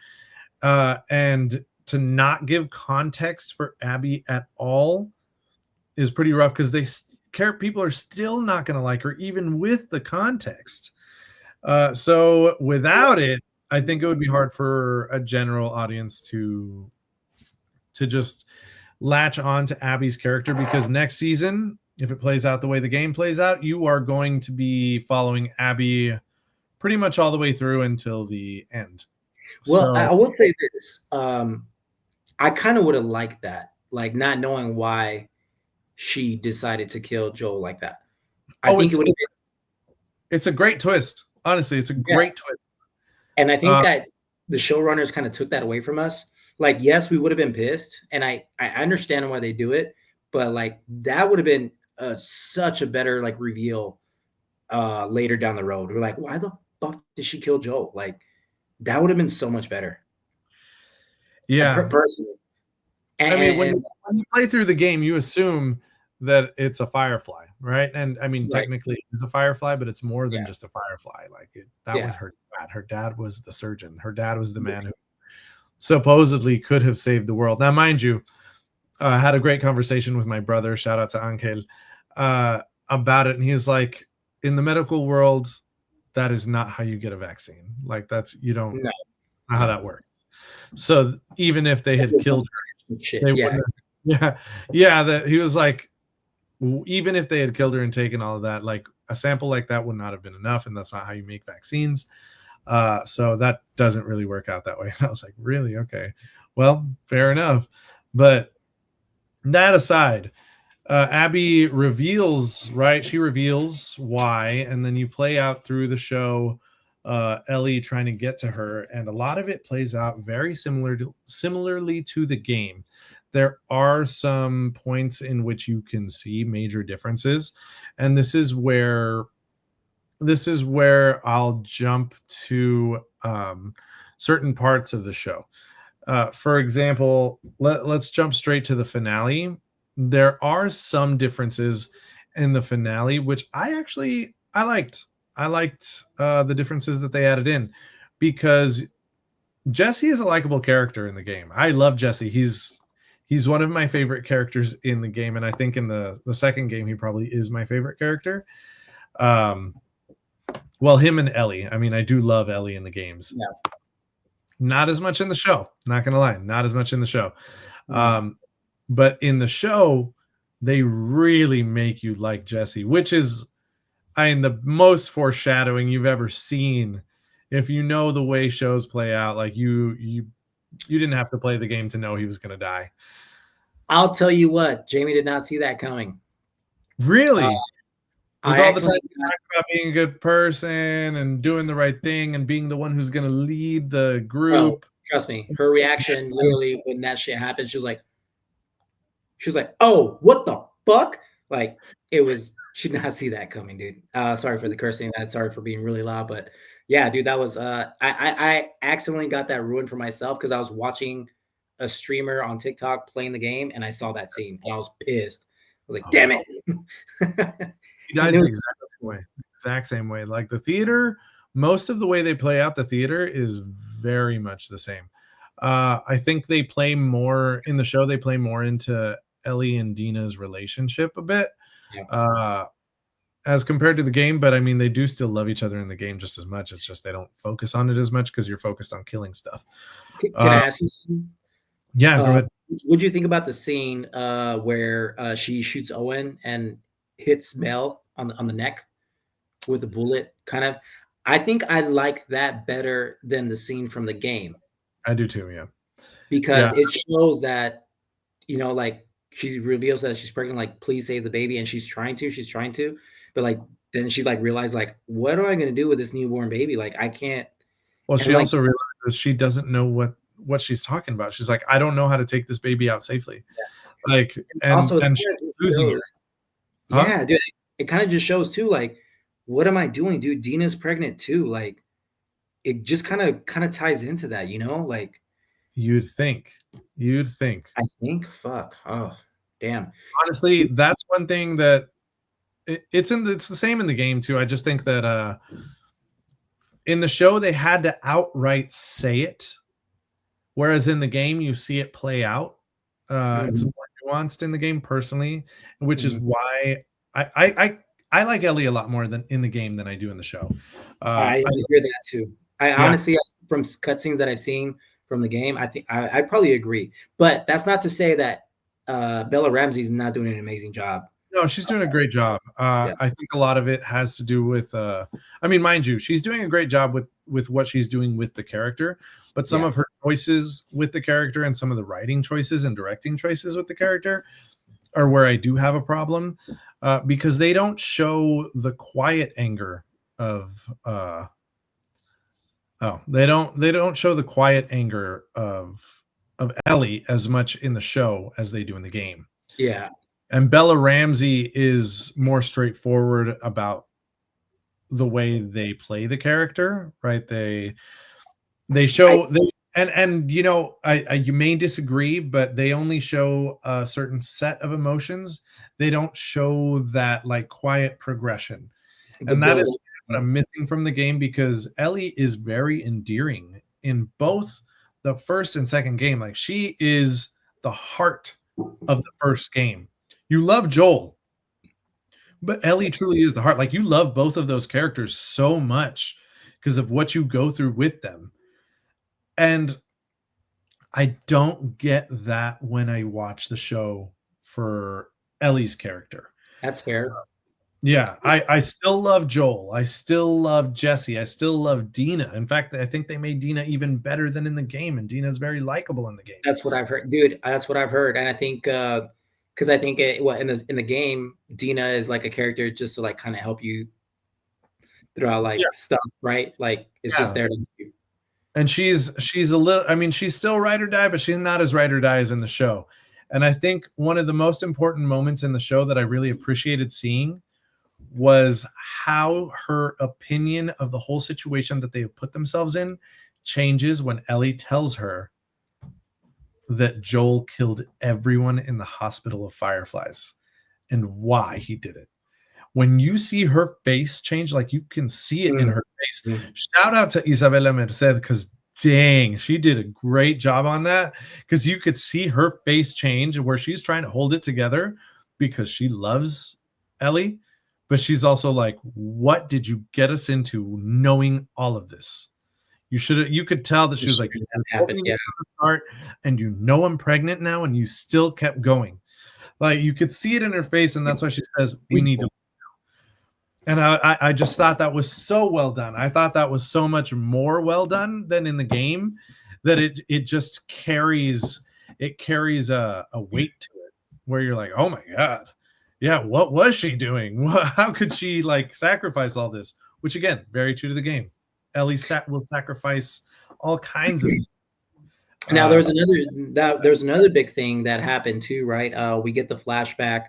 and to not give context for Abby at all is pretty rough because people are still not going to like her even with the context. So without it, I think it would be hard for a general audience to just latch on to Abby's character, because next season, if it plays out the way the game plays out, you are going to be following Abby pretty much all the way through until the end. Well, I will say this. I kind of would have liked that, like not knowing why she decided to kill Joel like that. I think it would have been. It's a great twist. Honestly, it's a great twist. And I think that the showrunners kind of took that away from us. Like, yes, we would have been pissed, and I understand why they do it, but like that would have been such a better like reveal later down the road. We're like, why the fuck did she kill Joel? Like, that would have been so much better. Yeah, personally. When you play through the game, you assume that it's a firefly, right? And I mean, technically it's a firefly, but it's more than just a firefly. Like, that was her dad. Her dad was the surgeon. Her dad was the man who supposedly could have saved the world. Now, mind you, I had a great conversation with my brother, shout out to Angel, about it. And he's like, in the medical world, that is not how you get a vaccine. Like, you don't know how that works. So even if they had killed her, he was like, even if they had killed her and taken all of that, like a sample like that would not have been enough, and that's not how you make vaccines. So that doesn't really work out that way. And I was like, really? Okay, well, fair enough. But that aside, Abby reveals, right? She reveals why, and then you play out through the show Ellie trying to get to her, and a lot of it plays out very similarly to the game. There are some points in which you can see major differences, and this is where I'll jump to certain parts of the show. For example, let's jump straight to the finale. There are some differences in the finale, which I liked. I liked the differences that they added in, because Jesse is a likable character in the game. I love Jesse. He's one of my favorite characters in the game, and I think in the second game he probably is my favorite character. Well, him and Ellie. I mean, I do love Ellie in the games. Yeah. Not as much in the show. Not gonna lie, not as much in the show. But in the show, they really make you like Jesse, which is, I mean, the most foreshadowing you've ever seen. If you know the way shows play out, like you didn't have to play the game to know he was gonna die. I'll tell you what, Jamie did not see that coming. Really? With I all the time actually you talk about being a good person and doing the right thing and being the one who's going to lead the group. trust me, her reaction literally when that shit happened, she was like, "Oh, what the fuck?" Like it was, she did not see that coming, dude. Sorry for the cursing. Sorry for being really loud, but yeah, dude, that was I accidentally got that ruined for myself because I was watching a streamer on TikTok playing the game and I saw that scene and I was pissed. I was like, "Damn it!" He dies the exact same way. Like the theater, most of the way they play out the theater is very much the same. I think they play more in the show. They play more into Ellie and Dina's relationship a bit, as compared to the game. But I mean, they do still love each other in the game just as much. It's just they don't focus on it as much because you're focused on killing stuff. Can I ask you something? Yeah, go ahead. What'd you think about the scene where she shoots Owen and hits Mel on the neck with a bullet? Kind of, I think I like that better than the scene from the game. I do too, yeah. Because it shows that, like she reveals that she's pregnant, like, please save the baby, and she's trying to, but like then she's like realized like, what am I gonna do with this newborn baby? Like I can't. Well, she also realizes she doesn't know what she's talking about. She's like, I don't know how to take this baby out safely. Yeah. Like, and she's losing it. Huh? Yeah, dude, it kind of just shows too, like, what am I doing, dude? Dina's pregnant too. Like, it just kind of ties into that, like. You'd think. I think. Fuck. Oh, damn. Honestly, that's one thing that it's the same in the game too. I just think that in the show they had to outright say it, whereas in the game you see it play out. It's more nuanced in the game personally, which is why I like Ellie a lot more than in the game than I do in the show. I hear that too. Honestly, from cutscenes that I've seen from the game, I think I probably agree. But that's not to say that Bella Ramsey's not doing an amazing job. No, she's doing a great job. I think a lot of it has to do with, I mean, mind you, she's doing a great job with what she's doing with the character, but some of her choices with the character and some of the writing choices and directing choices with the character are where I do have a problem, because they don't show the quiet anger of, they don't show the quiet anger of Ellie as much in the show as they do in the game. Yeah. And Bella Ramsey is more straightforward about the way they play the character, right? They show and you may disagree, but they only show a certain set of emotions. They don't show that like quiet progression. And that is what I'm missing from the game, because Ellie is very endearing in both the first and second game. Like, she is the heart of the first game. You love Joel, but Ellie truly is the heart. Like, you love both of those characters so much because of what you go through with them. And I don't get that when I watch the show for Ellie's character. That's fair. Yeah, I still love Joel. I still love Jesse. I still love Dina. In fact, I think they made Dina even better than in the game, and Dina's very likable in the game. That's what I've heard, dude. That's what I've heard, and I think because I think in the game, Dina is like a character just to like kind of help you throughout like stuff, right? Like it's just there to help you. And she's a little, I mean, she's still ride or die, but she's not as ride or die as in the show. And I think one of the most important moments in the show that I really appreciated seeing was how her opinion of the whole situation that they have put themselves in changes when Ellie tells her that Joel killed everyone in the Hospital of Fireflies and why he did it. When you see her face change, like you can see it in her face. Shout out to Isabella Merced, because dang, she did a great job on that, because you could see her face change where she's trying to hold it together because she loves Ellie, but she's also like, what did you get us into knowing all of this? You could tell that she was like, start, and you know I'm pregnant now, and you still kept going. Like you could see it in her face, and that's why she says, we need to. And I just thought that was so well done. I thought that was so much more well done than in the game, that it just carries a weight to it where you're like, oh my God, yeah, what was she doing? How could she like sacrifice all this? Which again, very true to the game. Ellie will sacrifice all kinds of things. Now there's another big thing that happened too, right? We get the flashback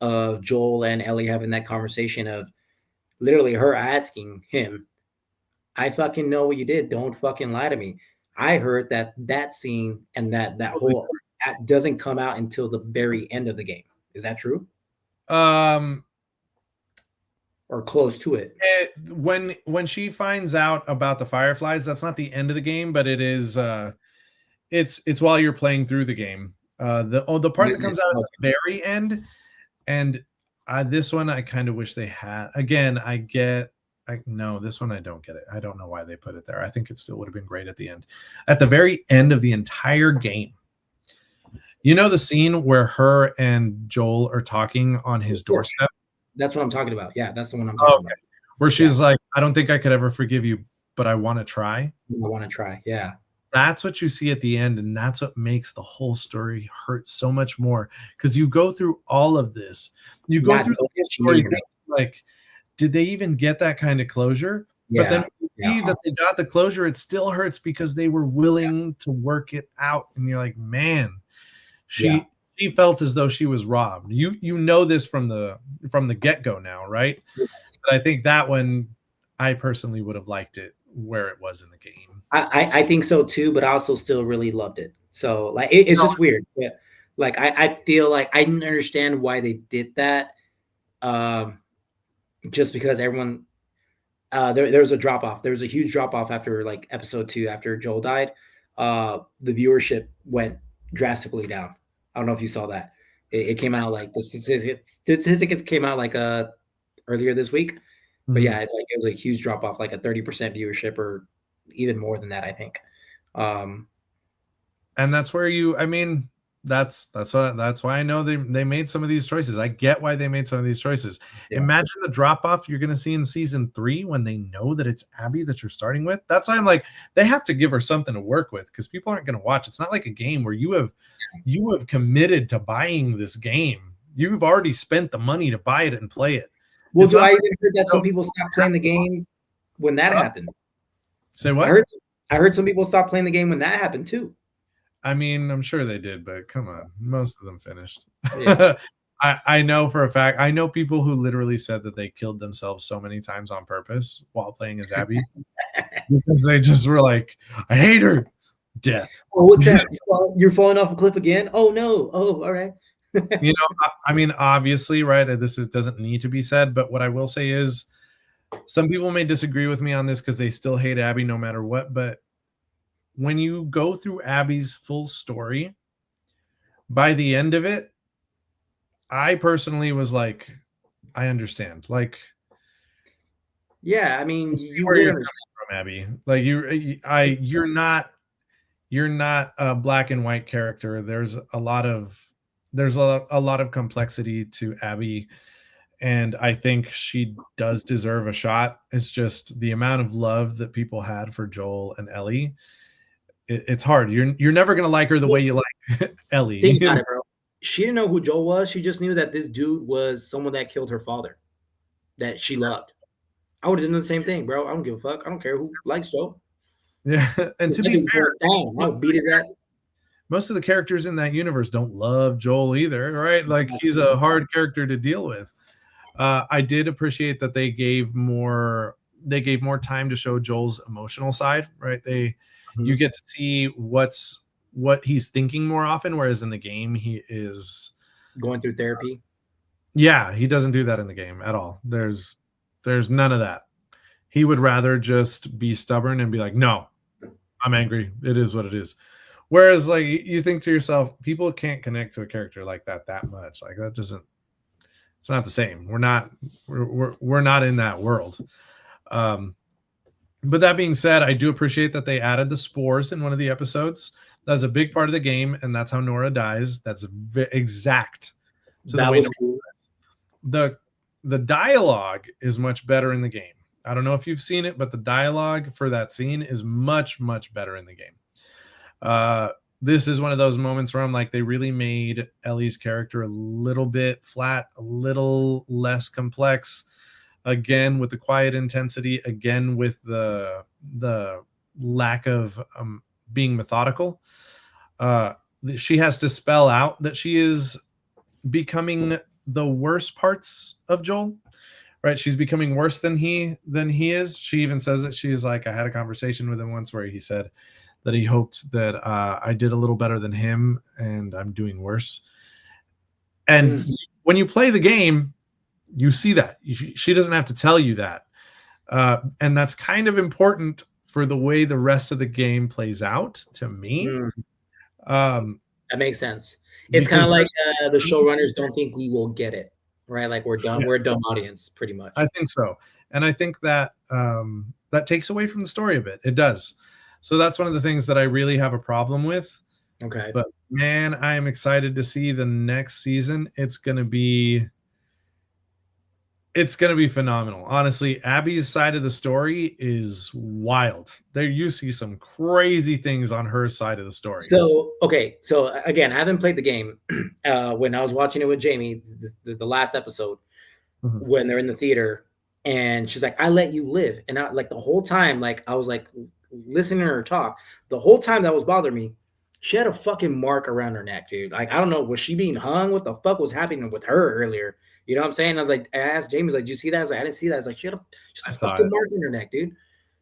of Joel and Ellie having that conversation of literally her asking him, I fucking know what you did. Don't fucking lie to me. I heard that scene and that whole doesn't come out until the very end of the game. Is that true? Or close to it. When she finds out about the Fireflies, that's not the end of the game, but it is it's while you're playing through the game. The part that comes out at the very end, and this one I kind of wish they had. Again, no, this one I don't get it. I don't know why they put it there. I think it still would have been great at the end. At the very end of the entire game, you know the scene where her and Joel are talking on his doorstep? That's what I'm talking about. Yeah, that's the one I'm talking about. Where she's like, I don't think I could ever forgive you, but I want to try. I want to try. Yeah. That's what you see at the end, and that's what makes the whole story hurt so much more, because you go through all of this. You go through the whole story like, did they even get that kind of closure? But then you see that they got the closure, it still hurts because they were willing to work it out. And you're like, man, she felt as though she was robbed. You know this from the get-go now, right? Yes. But I think that one, I personally would have liked it where it was in the game. I think so too, but I also still really loved it. So like it's just weird. Yeah. Like I feel like I didn't understand why they did that. Just because everyone there was a drop off. There was a huge drop off after like episode 2, after Joel died. The viewership went drastically down. I don't know if you saw that. It came out like the statistics came out like earlier this week. But yeah, it was a huge drop off, like a 30% viewership, or even more than that, I think. And that's where that's why I know they made some of these choices. I get why they made some of these choices. Yeah. Imagine the drop off you're going to see in season 3 when they know that it's Abby that you're starting with. That's why I'm like, they have to give her something to work with, because people aren't going to watch. It's not like a game where you have committed to buying this game. You've already spent the money to buy it and play it. Well, I even heard that some people stopped playing the game when that happened. Say what? I heard some people stop playing the game when that happened too. I mean, I'm sure they did, but come on, most of them finished. Yeah. I know for a fact. I know people who literally said that they killed themselves so many times on purpose while playing as Abby because they just were like, I hate her. Death. Oh, what's that? You're falling off a cliff again? Oh no. Oh, all right. You know, I mean, obviously, right? Doesn't need to be said, but what I will say is, some people may disagree with me on this because they still hate Abby no matter what. But when you go through Abby's full story, by the end of it, I personally was like, I understand. Like, yeah, I mean, you where you're coming from, Abby. Like you're not a black and white character. There's a lot of complexity to Abby, and I think she does deserve a shot. It's just the amount of love that people had for Joel and Ellie. It's hard. You're never gonna like her the way you like Ellie. Think about it, bro. she didn't know who Joel was. She just knew that this dude was someone that killed her father, that she loved. I would have done the same thing, bro. I don't give a fuck. I don't care who likes Joel. Yeah, and to be fair, damn, I would beat his ass. most of the characters in that universe don't love Joel either, right? Like he's a hard character to deal with. I did appreciate that they gave more time to show Joel's emotional side, right? You get to see what he's thinking more often, whereas in the game he is going through therapy. Yeah, he doesn't do that in the game at all. There's none of that. He would rather just be stubborn and be like, no, I'm angry. It is what it is. Whereas like you think to yourself, people can't connect to a character like that much. Like that doesn't, it's not the same. We're not in that world. But that being said, I do appreciate that they added the spores in one of the episodes. That's a big part of the game, and that's how Nora dies. That's exact. So that was cool. The dialogue is much better in the game. I don't know if you've seen it, but the dialogue for that scene is much, much better in the game. This is one of those moments where I'm like, they really made Ellie's character a little bit flat, a little less complex. Again, with the quiet intensity, again, with the lack of being methodical. She has to spell out that she is becoming the worst parts of Joel, right? She's becoming worse than he is. She even says it. She's like, I had a conversation with him once where he said that he hoped that I did a little better than him and I'm doing worse. And when you play the game, you see that. She doesn't have to tell you that. And that's kind of important for the way the rest of the game plays out to me. That makes sense. It's kind of like the showrunners don't think we will get it, right? Like we're done. Yeah. We're a dumb audience, pretty much. I think so. And I think that that takes away from the story a bit. It does. So that's one of the things that I really have a problem with. Okay. But man, I am excited to see the next season. It's going to be phenomenal. Honestly, Abby's side of the story is wild. There you see some crazy things on her side of the story. So, okay. So again, I haven't played the game. When I was watching it with Jamie, the last episode, when they're in the theater and she's like, I let you live. And I, like the whole time, like I was like listening to her talk, the whole time that was bothering me. She had a fucking mark around her neck, dude. Like, I don't know. Was she being hung? What the fuck was happening with her earlier? You know what I'm saying? I was like, I asked James, like, did you see that? I was like, I didn't see that. I was like, she had a fucking mark in her neck, dude.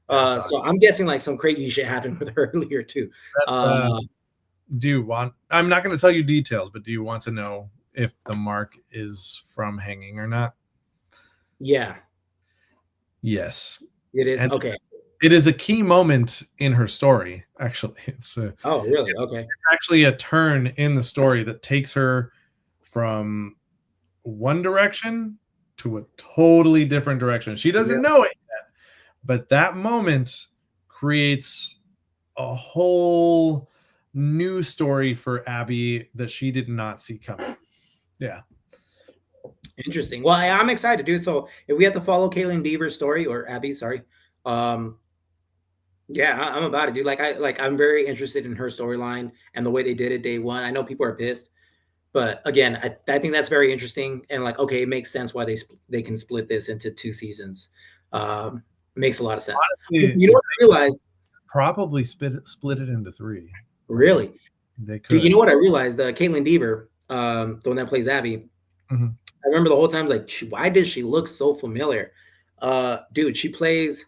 So I'm guessing like some crazy shit happened with her earlier too. Do you want, I'm not going to tell you details, but do you want to know if the mark is from hanging or not? Yeah. Yes. It is. And okay. It is a key moment in her story, actually. Oh, really? Okay. It's actually a turn in the story that takes her from one direction to a totally different direction. She doesn't know it yet, but that moment creates a whole new story for Abby that she did not see coming. Yeah. Interesting. Well, I'm excited, dude. So if we have to follow Caitlin Deaver's story, or Abby, sorry, yeah, I'm about it, dude. I'm very interested in her storyline and the way they did it day one. I know people are pissed, but again, I think that's very interesting. And like, okay, it makes sense why they can split this into 2 seasons. Makes a lot of sense. Honestly, you know what I realized? Probably split it into 3. Really? They could. Dude, you know what I realized? Caitlin Deaver, the one that plays Abby. I remember the whole time I was like, why does she look so familiar? Dude, she plays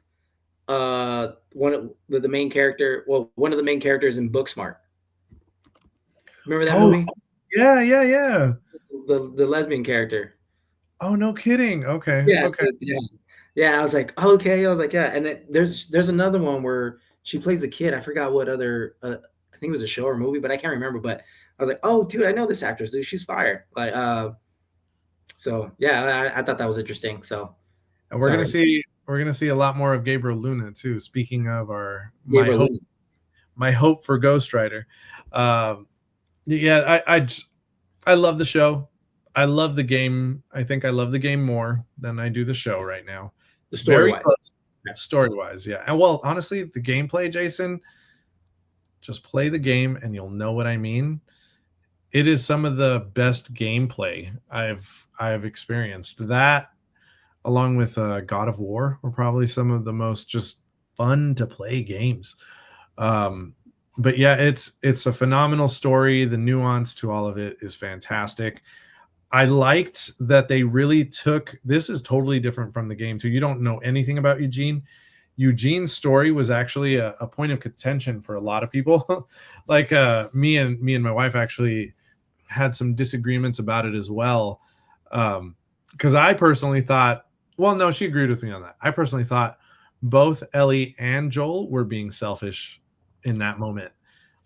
one of the main character. Well, one of the main characters in Booksmart. Remember that movie? Yeah. The lesbian character. Oh, no kidding. Okay. Yeah. Okay. Yeah. I was like, okay. I was like, yeah. And then there's another one where she plays a kid. I forgot what other. I think it was a show or movie, but I can't remember. But I was like, oh, dude, I know this actress. Dude, she's fire. Like, so yeah, I thought that was interesting. So, and we're gonna see a lot more of Gabriel Luna too. Speaking of my hope for Ghost Rider, yeah, I love the show. I love the game. I think I love the game more than I do the show right now. The story story-wise, yeah. And well, honestly, the gameplay, Jason, just play the game and you'll know what I mean. it is some of the best gameplay I've experienced. That, along with God of War, were probably some of the most just fun to play games. But yeah, it's a phenomenal story. The nuance to all of it is fantastic. I liked that they really took, this is totally different from the game too. You don't know anything about Eugene. Eugene's story was actually a point of contention for a lot of people. Like me and my wife actually had some disagreements about it as well. Because I personally thought, well, no, she agreed with me on that. I personally thought both Ellie and Joel were being selfish in that moment.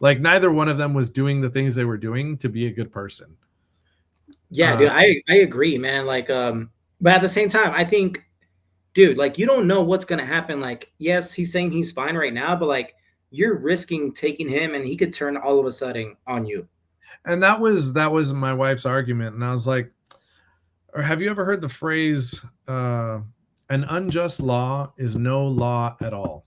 Like neither one of them was doing the things they were doing to be a good person. Yeah, dude, I agree, man. Like, but at the same time, I think, dude, like you don't know what's gonna happen. Like, yes, he's saying he's fine right now, but like you're risking taking him, and he could turn all of a sudden on you. And that was my wife's argument, and I was like, or have you ever heard the phrase, an unjust law is no law at all?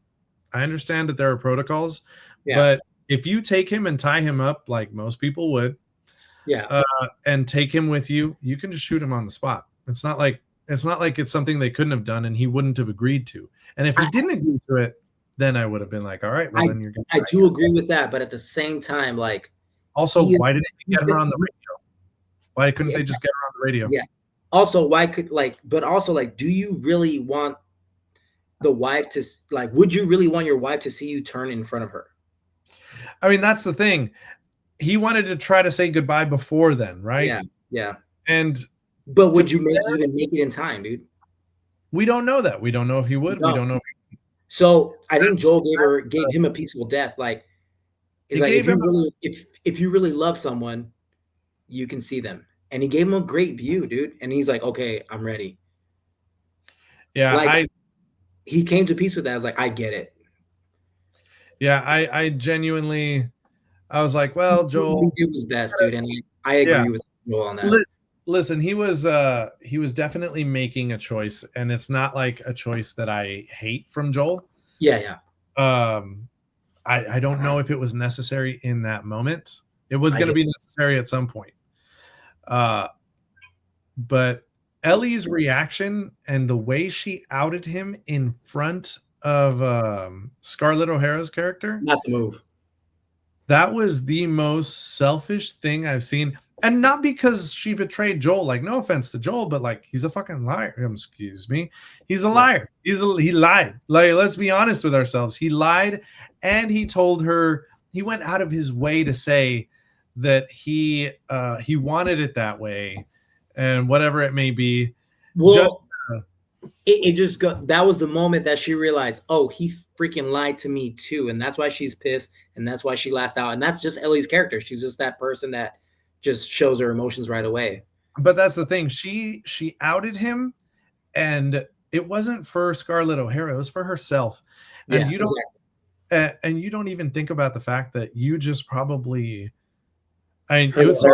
I understand that there are protocols, but if you take him and tie him up like most people would, and take him with you, you can just shoot him on the spot. It's not like it's something they couldn't have done and he wouldn't have agreed to. And if he didn't agree to it, then I would have been like, all right, well, then you're going to. I do agree with that, but at the same time, like, also, why didn't they get her on the radio? Why couldn't they just get her on the radio? Yeah. Also, why could but also do you really want the wife to would you really want your wife to see you turn in front of her? I mean, that's the thing. He wanted to try to say goodbye before then, right? Yeah. But would you even make it in time, dude? We don't know that. We don't know if he would. We don't know. So I think Joel gave him a peaceful death. Like, it's like if you really love someone, you can see them. And he gave him a great view, dude. And he's like, okay, I'm ready. Yeah, he came to peace with that. I was like, I get it. Yeah, I genuinely, I was like, well, Joel, he was best, dude, and I agree with Joel on that. Listen, he was definitely making a choice, and it's not like a choice that I hate from Joel. Yeah. I don't know if it was necessary in that moment. It was going to be necessary at some point. But Ellie's reaction and the way she outed him in front of Scarlett O'Hara's character, not the move. That was the most selfish thing I've seen. And not because she betrayed Joel, like, no offense to Joel, but like, he's a fucking liar. Excuse me. He's a liar. He lied. Like, let's be honest with ourselves. He lied, and he told her, he went out of his way to say that he wanted it that way, and whatever it may be. Well, that was the moment that she realized, oh, he freaking lied to me too, and that's why she's pissed, and that's why she lashed out. And that's just Ellie's character. She's just that person that just shows her emotions right away. But that's the thing. She outed him, and it wasn't for Scarlett O'Hara. It was for herself. And you don't and you don't even think about the fact that you just probably, I mean, it was a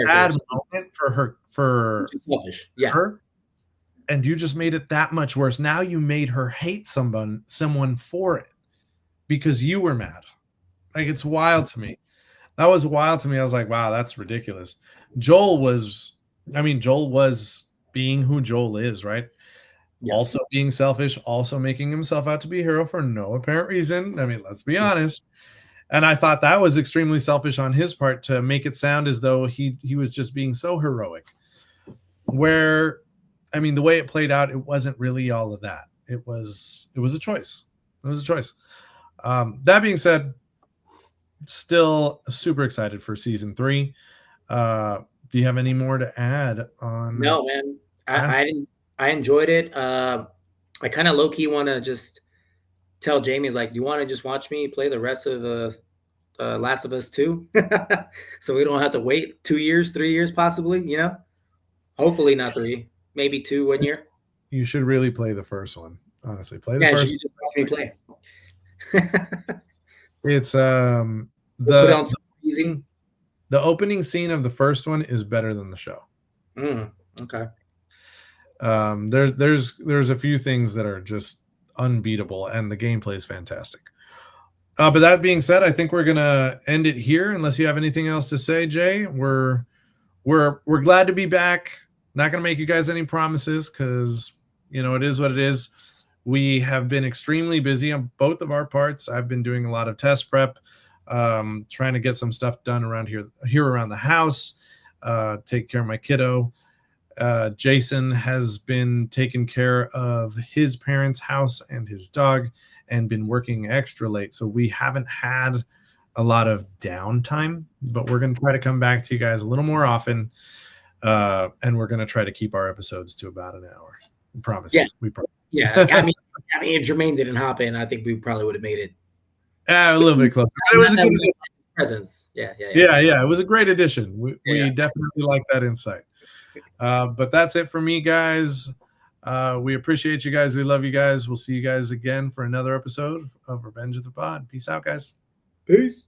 bad moment for her, her, and you just made it that much worse. Now you made her hate someone for it because you were mad. Like, it's wild to me. That was wild to me. I was like, wow, that's ridiculous. Joel was being who Joel is, right? Yeah. Also being selfish, also making himself out to be a hero for no apparent reason. I mean, let's be honest. And I thought that was extremely selfish on his part to make it sound as though he was just being so heroic. Where, I mean, the way it played out, it wasn't really all of that. It was a choice. It was a choice. That being said, still super excited for season 3. Do you have any more to add on? No, man. I enjoyed it. I kind of low-key want to just tell Jamie, is like, you want to just watch me play the rest of the Last of Us 2? So we don't have to wait 2 years, 3 years possibly, you know? Hopefully not 3. Maybe 2 1 year. You should really play the first one. Honestly, play the first. You just watch me play. It's the opening scene of the first one is better than the show. Okay. There's a few things that are just unbeatable, and the gameplay is fantastic. But that being said, I think we're gonna end it here. Unless you have anything else to say, Jay. We're glad to be back. Not gonna make you guys any promises because it is what it is. We have been extremely busy on both of our parts. I've been doing a lot of test prep, trying to get some stuff done around here around the house, take care of my kiddo. Jason has been taking care of his parents' house and his dog and been working extra late. So we haven't had a lot of downtime, but we're going to try to come back to you guys a little more often. And we're going to try to keep our episodes to about an hour. We promise. Yeah. We promise. Yeah. I mean, if Jermaine didn't hop in, I think we probably would have made it a little bit closer. But it was a good presence. Yeah. It was a great addition. We definitely like that insight. But that's it for me, guys. We appreciate you guys. We love you guys. We'll see you guys again for another episode of Revenge of the Pod. Peace out, guys. Peace.